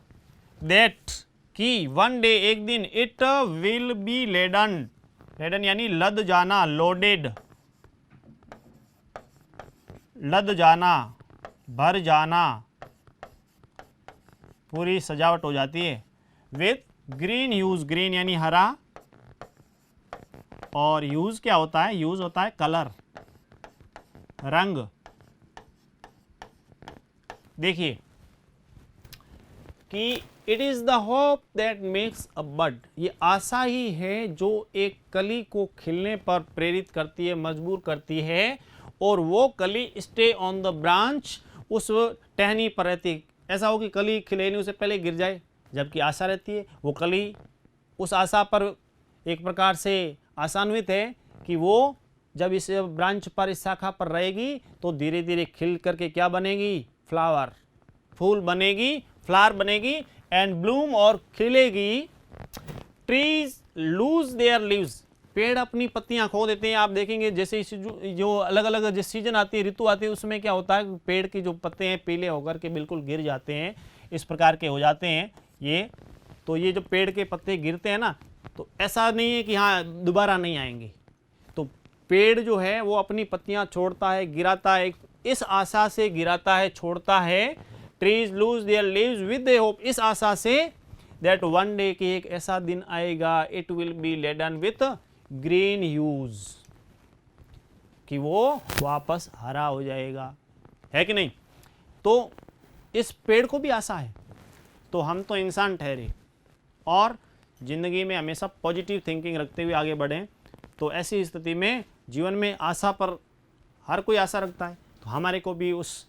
दैट कि वन डे एक दिन, it will be laden, laden यानी लद जाना, लोडेड, लद जाना, भर जाना, पूरी सजावट हो जाती है, विथ ग्रीन ह्यूज, ग्रीन यानी हरा, और ह्यूज क्या होता है, ह्यूज होता है कलर, रंग। देखिए कि it is the hope that makes a bud, ये आशा ही है जो एक कली को खिलने पर प्रेरित करती है, मजबूर करती है, और वो कली स्टे ऑन द ब्रांच, उस टहनी पर रहती। ऐसा हो कि कली खिले नहीं, उससे पहले गिर जाए, जबकि आशा रहती है, वो कली उस आशा पर एक प्रकार से आशान्वित है कि वो जब इस ब्रांच पर, इस शाखा पर रहेगी तो धीरे धीरे खिल करके क्या बनेगी, फ्लावर, फूल बनेगी, फ्लावर बनेगी, एंड ब्लूम और खिलेगी। ट्रीज लूज देयर लीव्स, पेड़ अपनी पत्तियां खो देते हैं। आप देखेंगे जैसे जो अलग अलग जिस सीजन आती है, ऋतु आती है, उसमें क्या होता है, पेड़ की जो पत्ते हैं पीले होकर के बिल्कुल गिर जाते हैं, इस प्रकार के हो जाते हैं ये। तो ये जो पेड़ के पत्ते गिरते हैं ना, तो ऐसा नहीं है कि हाँ दोबारा नहीं आएंगे, तो पेड़ जो है वो अपनी पत्तियां छोड़ता है, गिराता है, इस आशा से गिराता है, छोड़ता है। Trees lose their leaves with a hope, इस आशा से दैट वन डे कि एक ऐसा दिन आएगा, it will be laden with green hues, कि वो वापस हरा हो जाएगा, है कि नहीं। तो इस पेड़ को भी आशा है, तो हम तो इंसान ठहरे और जिंदगी में हमेशा पॉजिटिव थिंकिंग रखते हुए आगे बढ़ें। तो ऐसी स्थिति में जीवन में आशा पर हर कोई आशा रखता है। तो हमारे को भी उस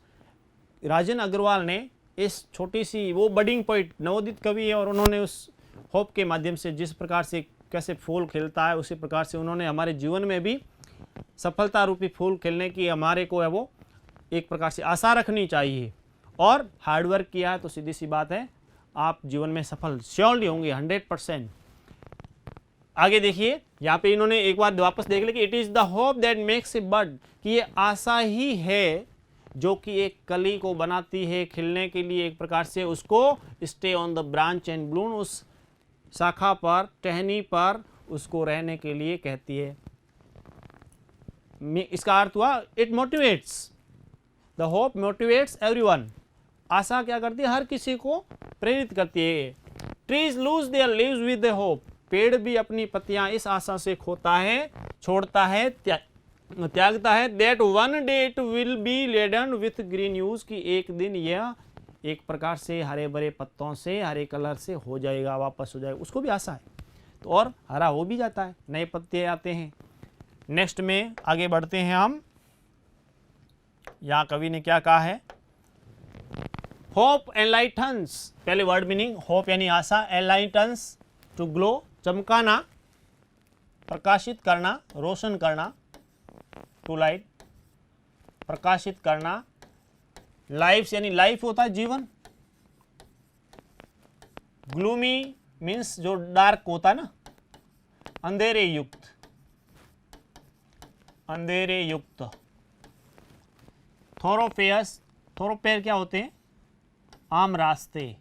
राजन अग्रवाल ने इस छोटी सी, वो बडिंग पोइट, नवोदित कवि है, और उन्होंने उस होप के माध्यम से जिस प्रकार से कैसे फूल खिलता है, उसी प्रकार से उन्होंने हमारे जीवन में भी सफलता रूपी फूल खिलने की हमारे को है वो एक प्रकार से आशा रखनी चाहिए, और हार्डवर्क किया है तो सीधी सी बात है आप जीवन में सफल श्योरली होंगे 100%। आगे देखिए, यहाँ पे इन्होंने एक बार वापस देख लिया कि it is the hope that makes a bud, कि ये आशा ही है जो कि एक कली को बनाती है खिलने के लिए, एक प्रकार से उसको stay on the branch and Bloom, उस शाखा पर, टहनी पर उसको रहने के लिए कहती है। इसका अर्थ हुआ it motivates, the hope motivates everyone, आशा क्या करती है, हर किसी को प्रेरित करती है। Trees lose their leaves with the hope, पेड़ भी अपनी पत्तियां इस आशा से खोता है, छोड़ता है, त्यागता है, that one day it will be laden with green hues, की एक दिन यह एक प्रकार से हरे भरे पत्तों से, हरे कलर से हो जाएगा, वापस हो जाएगा, उसको भी आशा है। तो और हरा हो भी जाता है, नए पत्ते आते हैं, नेक्स्ट में आगे बढ़ते हैं हम। यहाँ कवि ने क्या कहा है? होप एनलाइटन्स, पहले वर्ड मीनिंग, होप यानी आशा, एनलाइटन्स टू ग्लो, चमकाना, प्रकाशित करना, रोशन करना, टू लाइट, प्रकाशित करना, लाइफ यानी लाइफ होता है जीवन, ग्लूमी मीन्स जो डार्क होता है ना, अंधेरे युक्त, अंधेरे युक्त, थोरोपेयस, थोरोपेयर क्या होते हैं? आम रास्ते,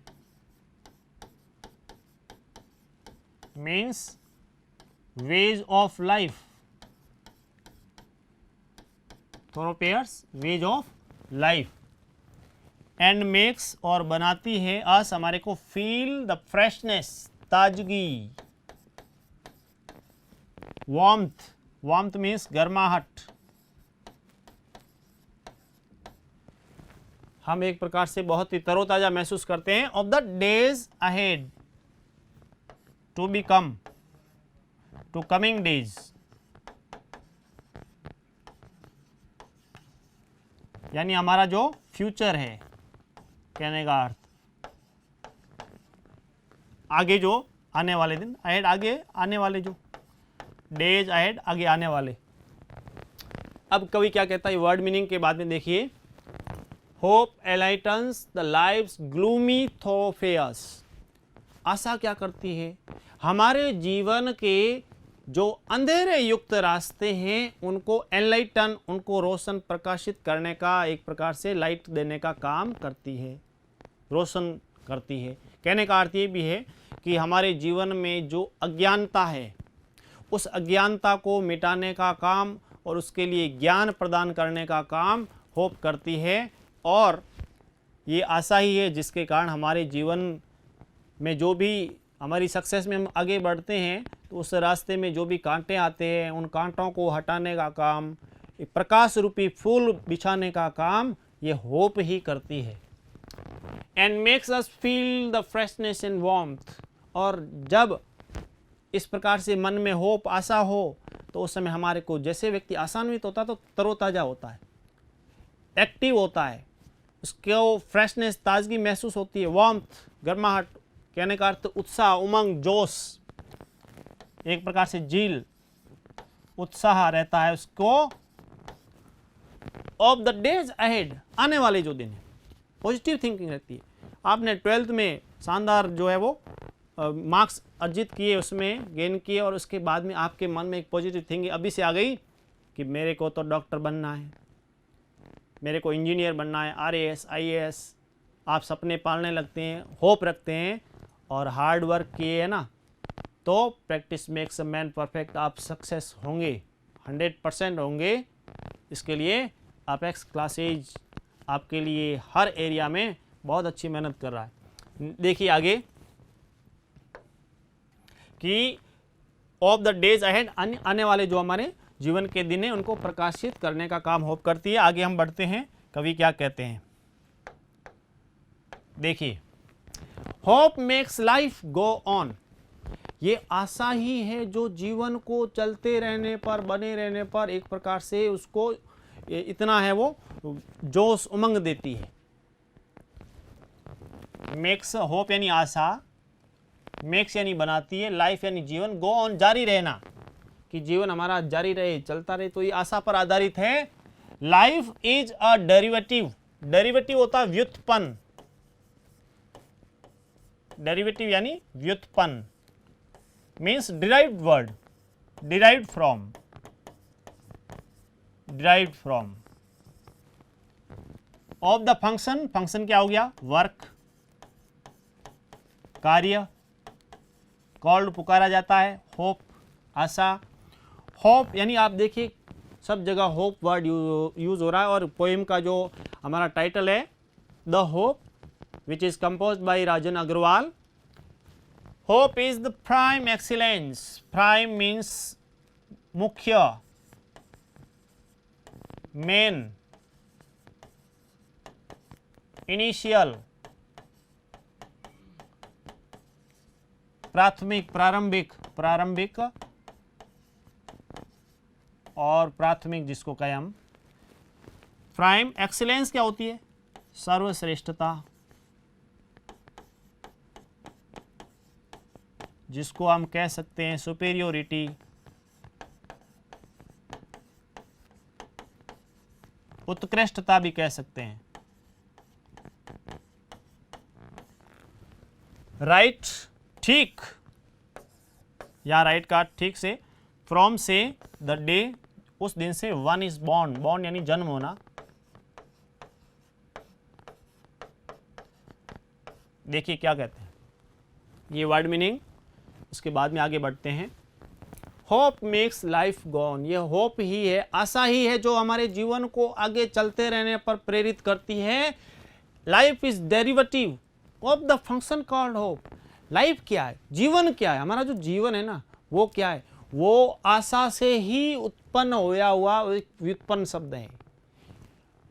means ways of life, thoroughfares ways of life, and makes और बनाती है अस हमारे को फील द फ्रेशनेस, ताजगी, वार्मथ, वार्मथ मीन्स गर्माहट, हम एक प्रकार से बहुत ही तरोताजा महसूस करते हैं, of the days ahead, to be come, to coming days, यानी हमारा जो फ्यूचर है, कहने का अर्थ आगे जो आने वाले दिन, अहेड आगे आने वाले, जो डेज अहेड आगे आने वाले। अब कवि क्या कहता है वर्ड मीनिंग के बाद में? देखिए, होप एलाइटन्स द लाइव्स ग्लूमी थोरोफेयस, आशा क्या करती है? हमारे जीवन के जो अंधेरे युक्त रास्ते हैं उनको एनलाइटन, उनको रोशन प्रकाशित करने का, एक प्रकार से लाइट देने का काम करती है, रोशन करती है। कहने का अर्थ ये भी है कि हमारे जीवन में जो अज्ञानता है उस अज्ञानता को मिटाने का काम और उसके लिए ज्ञान प्रदान करने का काम होप करती है, और ये आशा ही है जिसके कारण हमारे जीवन में जो भी हमारी सक्सेस में हम आगे बढ़ते हैं तो उस रास्ते में जो भी कांटे आते हैं उन कांटों को हटाने का काम, एक प्रकाश रूपी फूल बिछाने का काम ये होप ही करती है। And makes us feel the freshness and warmth, और जब इस प्रकार से मन में होप, आशा हो तो उस समय हमारे को, जैसे व्यक्ति आशान्वित होता है तो तरोताजा होता है, एक्टिव होता है, उसको फ्रेशनेस, ताजगी महसूस होती है, वार्मथ, गर्माहट, कहने का अर्थ उत्साह, उमंग, जोश, एक प्रकार से झील, उत्साह रहता है उसको। ऑफ द डेज अहेड, आने वाले जो दिन है, पॉजिटिव थिंकिंग रहती है। आपने 12th में शानदार जो है वो मार्क्स अर्जित किए, उसमें गेन किए, और उसके बाद में आपके मन में एक पॉजिटिव थिंकिंग अभी से आ गई कि मेरे को तो डॉक्टर बनना है, मेरे को इंजीनियर बनना है, RAS IAS, आप सपने पालने लगते हैं, होप रखते हैं और हार्ड वर्क किए है ना, तो practice makes a man perfect, आप सक्सेस होंगे, 100% होंगे। इसके लिए अपेक्स क्लासेज आपके लिए हर एरिया में बहुत अच्छी मेहनत कर रहा है। देखिए आगे कि ऑफ द डेज अहेड, आने वाले जो हमारे जीवन के दिन हैं उनको प्रकाशित करने का काम होप करती है। आगे हम बढ़ते हैं, कवि क्या कहते हैं, देखिए, hope makes life go on, ये आशा ही है जो जीवन को चलते रहने पर, बने रहने पर एक प्रकार से उसको इतना है वो जोश, उमंग देती है। मेक्स, होप यानी आशा, मेक्स यानी बनाती है, लाइफ यानी जीवन, गो ऑन जारी रहना, कि जीवन हमारा जारी रहे, चलता रहे, तो ये आशा पर आधारित है। Life is a derivative, derivative होता है व्युत्पन्न, डेरिवेटिव यानी व्युत्पन्न, means derived word, derived from, derived from, of the function, function क्या हो गया, वर्क, कार्य, कॉल्ड पुकारा जाता है, होप आशा, होप यानी आप देखिए सब जगह होप वर्ड यूज हो रहा है। और पोएम का जो हमारा टाइटल है the hope, which is composed by Rajan Agarwal. Hope is the prime excellence, prime means मुख्य, मेन, इनिशियल, प्राथमिक, प्रारंभिक, प्रारंभिक, और प्राथमिक जिसको कहें हम प्राइम एक्सीलेंस क्या होती है? सर्वश्रेष्ठता, जिसको हम कह सकते हैं सुपेरियोरिटी, उत्कृष्टता भी कह सकते हैं। राइट, ठीक, या राइट का ठीक से फ्रॉम से द डे, उस दिन से वन इज बॉर्न, बॉर्न यानी जन्म होना। देखिए क्या कहते हैं ये वर्ड मीनिंग, उसके बाद में आगे बढ़ते हैं। होप मेक्स लाइफ गॉन, ये होप ही है, आशा ही है जो हमारे जीवन को आगे चलते रहने पर प्रेरित करती है। Life is derivative of the function called hope. Life क्या है, जीवन क्या है, हमारा जो जीवन है ना वो क्या है? वो आशा से ही उत्पन्न होया हुआ एक व्युत्पन्न शब्द है।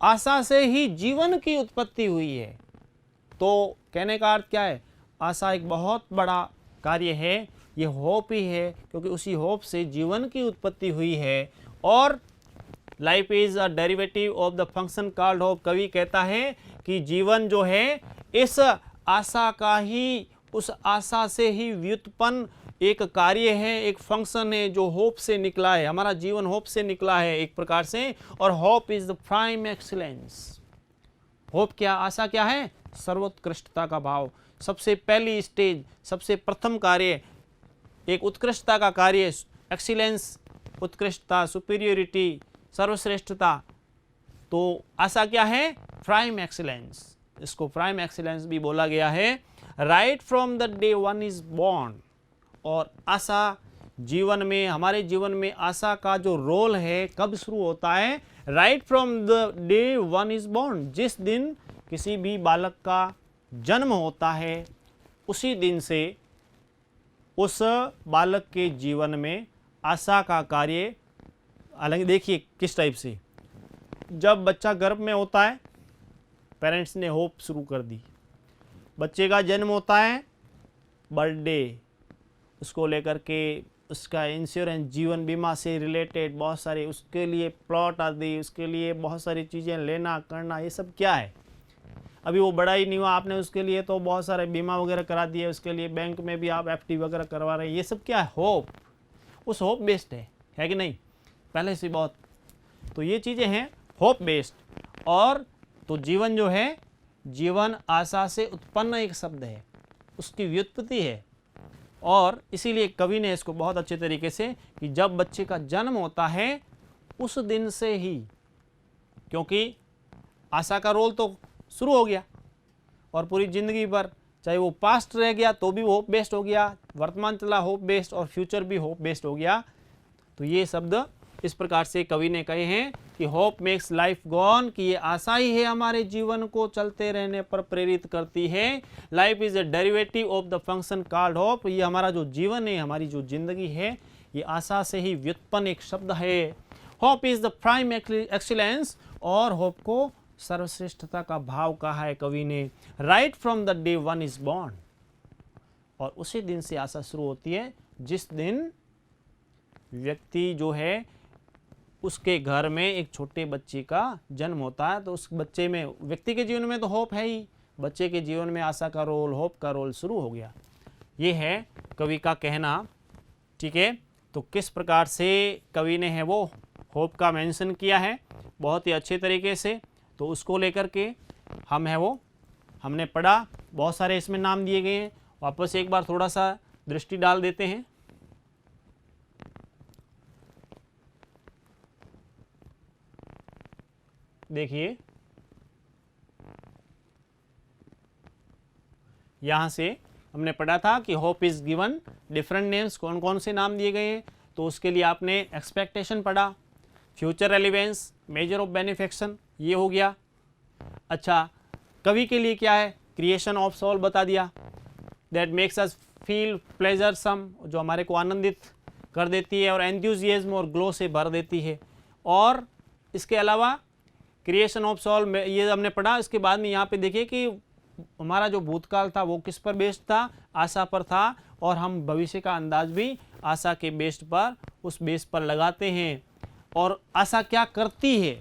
आशा से ही जीवन की उत्पत्ति हुई है। तो कहने का अर्थ क्या है? आशा एक बहुत बड़ा कार्य है, ये होप ही है, क्योंकि उसी होप से जीवन की उत्पत्ति हुई है। और life is a derivative of the function called hope. कवि कहता है कि जीवन जो है इस आशा का ही, उस आशा से ही व्युत्पन्न एक कार्य है, एक फंक्शन है जो होप से निकला है। हमारा जीवन होप से निकला है एक प्रकार से। और hope is the prime excellence. Hope क्या, आशा क्या है? सर्वोत्कृष्टता का भाव, सबसे पहली स्टेज, सबसे प्रथम कार्य, एक उत्कृष्टता का कार्य, एक्सीलेंस, उत्कृष्टता, सुपीरियोरिटी, सर्वश्रेष्ठता। तो आशा क्या है? Prime excellence. इसको प्राइम एक्सीलेंस भी बोला गया है। Right from the day one is born. और आशा जीवन में, हमारे जीवन में आशा का जो रोल है कब शुरू होता है? Right from the day one is born. जिस दिन किसी भी बालक का जन्म होता है उसी दिन से उस बालक के जीवन में आशा का कार्य, हालांकि देखिए किस टाइप से, जब बच्चा गर्भ में होता है पेरेंट्स ने होप शुरू कर दी। बच्चे का जन्म होता है, बर्थडे, उसको लेकर के उसका इंश्योरेंस, जीवन बीमा से रिलेटेड बहुत सारे, उसके लिए प्लॉट आदि, उसके लिए बहुत सारी चीज़ें लेना करना, ये सब क्या है? अभी वो बड़ा ही नहीं हुआ, आपने उसके लिए तो बहुत सारे बीमा वगैरह करा दिए, उसके लिए बैंक में भी आप एफडी वगैरह करवा रहे हैं। ये सब क्या है? होप। उस होप बेस्ड है कि नहीं? पहले से बहुत। तो ये चीज़ें हैं होप बेस्ड। और तो जीवन जो है, जीवन आशा से उत्पन्न एक शब्द है, उसकी व्युत्पत्ति है। और इसीलिए कवि ने इसको बहुत अच्छे तरीके से कि जब बच्चे का जन्म होता है उस दिन से ही, क्योंकि आशा का रोल तो शुरू हो गया और पूरी जिंदगी भर, चाहे वो पास्ट रह गया तो भी होप बेस्ड हो गया, वर्तमान चला होप बेस्ड, और फ्यूचर भी होप बेस्ड हो गया। तो ये शब्द इस प्रकार से कवि ने कहे हैं कि होप मेक्स लाइफ गॉन, कि ये आशा ही है हमारे जीवन को चलते रहने पर प्रेरित करती है। Life is a derivative of the function called hope. ये हमारा जो जीवन है, हमारी जो जिंदगी है, ये आशा से ही व्युत्पन्न एक शब्द है। Hope is the prime excellence, और होप को सर्वश्रेष्ठता का भाव कहा है कवि ने। Right from the day one is born, और उसी दिन से आशा शुरू होती है जिस दिन व्यक्ति जो है उसके घर में एक छोटे बच्चे का जन्म होता है। तो उस बच्चे में, व्यक्ति के जीवन में तो होप है ही, बच्चे के जीवन में आशा का रोल, होप का रोल शुरू हो गया। ये है कवि का कहना। ठीक है, तो किस प्रकार से कवि ने है वो होप का मेंशन किया है बहुत ही अच्छे तरीके से। तो उसको लेकर के हम है वो हमने पढ़ा, बहुत सारे इसमें नाम दिए गए हैं। वापस एक बार थोड़ा सा दृष्टि डाल देते हैं। देखिए यहाँ से हमने पढ़ा था कि hope is given different names, कौन कौन से नाम दिए गए हैं। तो उसके लिए आपने एक्सपेक्टेशन पढ़ा, फ्यूचर रेलिवेंस, मेजर ऑफ बेनिफिक्शन, ये हो गया। अच्छा, कवि के लिए क्या है? क्रिएशन ऑफ सोल बता दिया, that makes us feel pleasuresome, जो हमारे को आनंदित कर देती है और एंथुजियाज्म और ग्लो से भर देती है। और इसके अलावा क्रिएशन ऑफ सोल में ये हमने पढ़ा। इसके बाद में यहाँ पे देखिए कि हमारा जो भूतकाल था वो किस पर बेस्ड था? आशा पर था, और हम भविष्य का अंदाज भी आशा के बेस्ड पर, उस बेस पर लगाते हैं। और आशा क्या करती है?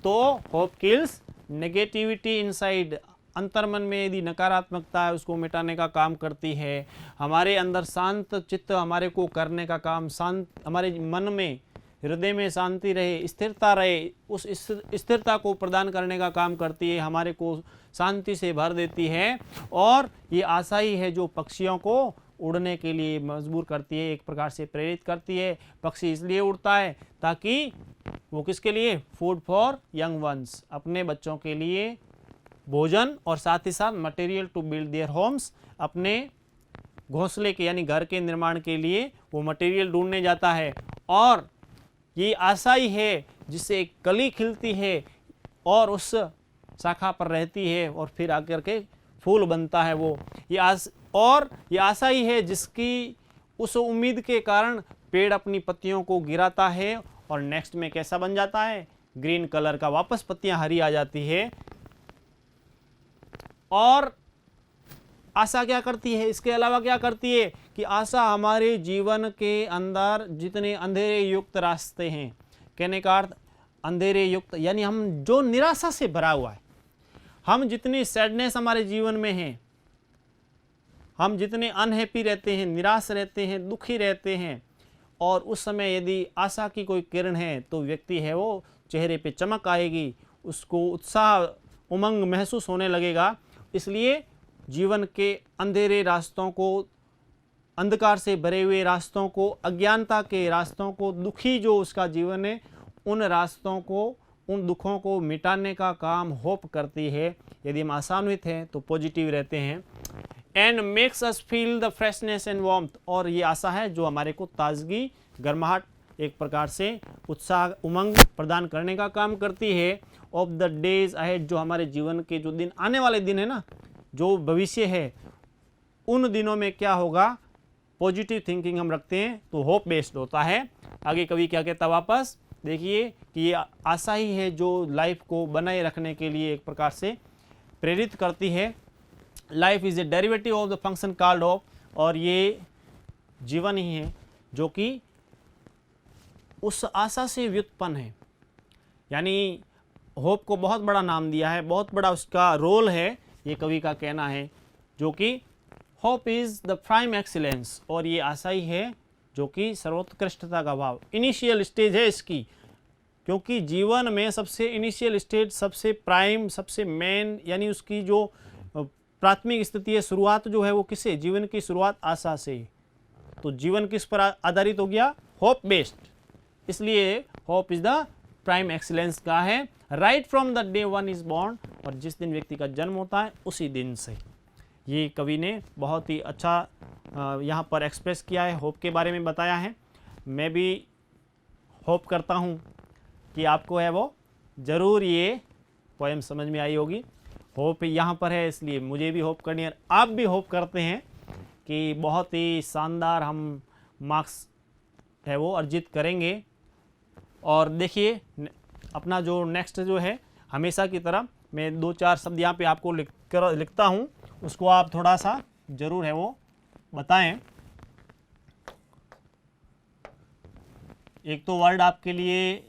तो होप किल्स नेगेटिविटी इनसाइड, अंतर्मन में यदि नकारात्मकता है उसको मिटाने का काम करती है। हमारे अंदर शांत चित्त हमारे को करने का काम, शांत हमारे मन में, हृदय में शांति रहे, स्थिरता रहे, उस स्थिरता को प्रदान करने का काम करती है, हमारे को शांति से भर देती है। और ये आशा ही है जो पक्षियों को उड़ने के लिए मजबूर करती है, एक प्रकार से प्रेरित करती है। पक्षी इसलिए उड़ता है ताकि वो किसके लिए? फूड फॉर यंग वंस, अपने बच्चों के लिए भोजन और साथ ही साथ material to build their homes, अपने घोंसले के यानी घर के निर्माण के लिए वो मटेरियल ढूंढने जाता है। और ये आशा ही है जिससे एक कली खिलती है और उस शाखा पर रहती है और फिर आकर के फूल बनता है वो। ये आशा ही है जिसकी उस उम्मीद के कारण पेड़ अपनी पत्तियों को गिराता है और नेक्स्ट में कैसा बन जाता है? ग्रीन कलर का, वापस पत्तियां हरी आ जाती है। और आशा क्या करती है? इसके अलावा क्या करती है कि आशा हमारे जीवन के अंदर जितने अंधेरे युक्त रास्ते हैं, कहने का अर्थ अंधेरे युक्त यानी हम जो निराशा से भरा हुआ है, हम जितनी सैडनेस हमारे जीवन में है, हम जितने अनहैप्पी रहते हैं, निराश रहते हैं, दुखी रहते हैं, और उस समय यदि आशा की कोई किरण है तो व्यक्ति है वो चेहरे पे चमक आएगी, उसको उत्साह उमंग महसूस होने लगेगा। इसलिए जीवन के अंधेरे रास्तों को, अंधकार से भरे हुए रास्तों को, अज्ञानता के रास्तों को, दुखी जो उसका जीवन है उन रास्तों को, उन दुखों को मिटाने का काम होप करती है। यदि हम आशान्वित हैं तो पॉजिटिव रहते हैं। And makes us feel the freshness and warmth, और ये आशा है जो हमारे को ताजगी, गर्माहट, एक प्रकार से उत्साह, उमंग प्रदान करने का काम करती है। ऑफ द डेज अहेड, जो हमारे जीवन के जो दिन आने वाले दिन है ना, जो भविष्य है, उन दिनों में क्या होगा, पॉजिटिव थिंकिंग हम रखते हैं तो होप बेस्ड होता है। आगे कवि क्या कहता वापस देखिए कि ये आशा ही है जो लाइफ को बनाए रखने के लिए एक प्रकार से प्रेरित करती है। Life is a derivative of the function called hope, और ये जीवन ही है जो कि उस आशा से व्युत्पन्न है। यानी होप को बहुत बड़ा नाम दिया है, बहुत बड़ा उसका रोल है, ये कवि का कहना है, जो कि hope is the prime excellence, और ये आशा ही है जो कि सर्वोत्कृष्टता का भाव, इनिशियल स्टेज है इसकी। क्योंकि जीवन में सबसे इनिशियल स्टेज, सबसे प्राइम, सबसे मेन, यानी उसकी जो प्राथमिक स्थिति है, शुरुआत जो है वो किससे? जीवन की शुरुआत आशा से। तो जीवन किस पर आधारित हो गया? Hope based. इसलिए hope is the prime excellence का है। Right from the day one is born, और जिस दिन व्यक्ति का जन्म होता है उसी दिन से। ये कवि ने बहुत ही अच्छा यहाँ पर एक्सप्रेस किया है, होप के बारे में बताया है। मैं भी होप करता हूँ कि आपको है वो ज़रूर ये पोएम समझ में आई होगी। होप यहाँ पर है इसलिए मुझे भी होप करनी है, आप भी होप करते हैं कि बहुत ही शानदार हम मार्क्स है वो अर्जित करेंगे। और देखिए अपना जो नेक्स्ट जो है, हमेशा की तरह मैं 2-4 शब्द यहाँ पे आपको लिखता हूँ, उसको आप थोड़ा सा ज़रूर है वो बताएं। एक तो वर्ड आपके लिए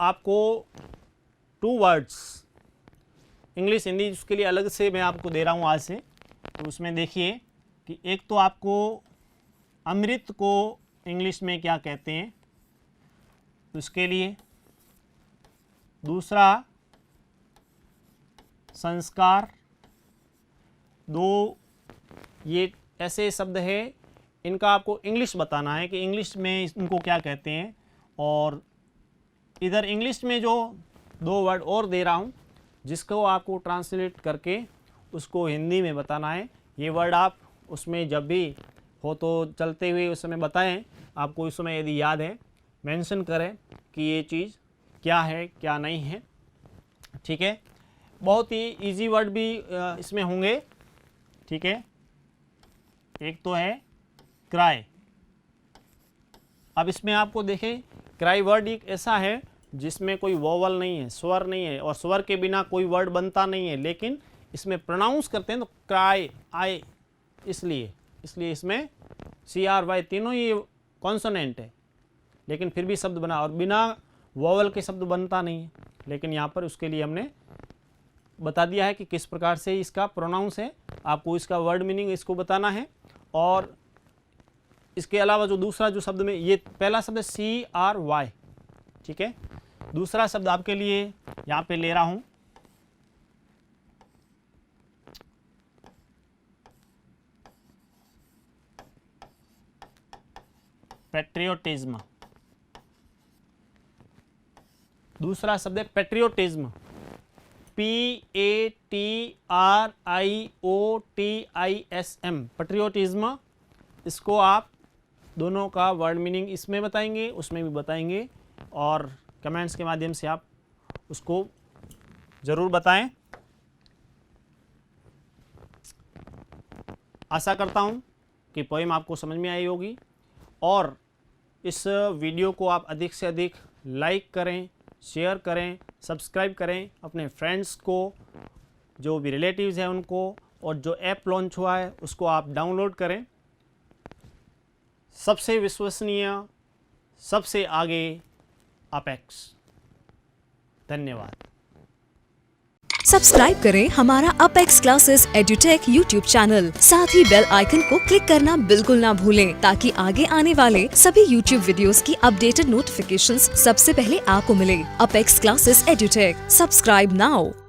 आपको 2 वर्ड्स इंग्लिश हिंदी उसके लिए अलग से मैं आपको दे रहा हूँ आज से। तो उसमें देखिए कि एक तो आपको अमृत को इंग्लिश में क्या कहते हैं उसके लिए, दूसरा संस्कार, 2 ये ऐसे शब्द है, इनका आपको इंग्लिश बताना है कि इंग्लिश में इनको क्या कहते हैं। और इधर इंग्लिश में जो 2 वर्ड और दे रहा हूँ जिसको आपको ट्रांसलेट करके उसको हिंदी में बताना है। ये वर्ड आप उसमें जब भी हो तो चलते हुए उस समय बताएं, आपको उस समय यदि याद है मेंशन करें कि ये चीज़ क्या है क्या नहीं है, ठीक है। बहुत ही इजी वर्ड भी इसमें होंगे, ठीक है। एक तो है क्राई। अब इसमें आपको देखें क्राई वर्ड एक ऐसा है जिसमें कोई वोवल नहीं है, स्वर नहीं है, और स्वर के बिना कोई वर्ड बनता नहीं है, लेकिन इसमें प्रोनाउंस करते हैं तो क्राई आई, इसलिए इसमें CRY तीनों ये कॉन्सोनेंट है, लेकिन फिर भी शब्द बना, और बिना वोवल के शब्द बनता नहीं है। लेकिन यहाँ पर उसके लिए हमने बता दिया है कि किस प्रकार से इसका प्रोनाउंस है, आपको इसका वर्ड मीनिंग इसको बताना है। और इसके अलावा जो दूसरा जो शब्द में, ये पहला शब्द है CRY, ठीक है। दूसरा शब्द आपके लिए यहाँ पे ले रहा हूँ, पैट्रियोटिज्म। दूसरा शब्द है पैट्रियोटिज्म, PATRIOTISM, पैट्रियोटिज्म। इसको आप दोनों का वर्ड मीनिंग इसमें बताएंगे, उसमें भी बताएंगे, और कमेंट्स के माध्यम से आप उसको ज़रूर बताएं। आशा करता हूं कि पोएम आपको समझ में आई होगी, और इस वीडियो को आप अधिक से अधिक लाइक करें, शेयर करें, सब्सक्राइब करें अपने फ्रेंड्स को, जो भी रिलेटिव्स हैं उनको, और जो ऐप लॉन्च हुआ है उसको आप डाउनलोड करें। सबसे विश्वसनीय, सबसे आगे अपेक्स। धन्यवाद। सब्सक्राइब करें हमारा apex classes edutech YouTube channel, साथ ही बेल आइकन को क्लिक करना बिल्कुल ना भूलें, ताकि आगे आने वाले सभी यूट्यूब वीडियोस की अपडेटेड नोटिफिकेशंस सबसे पहले आपको मिले। Apex classes edutech, subscribe now.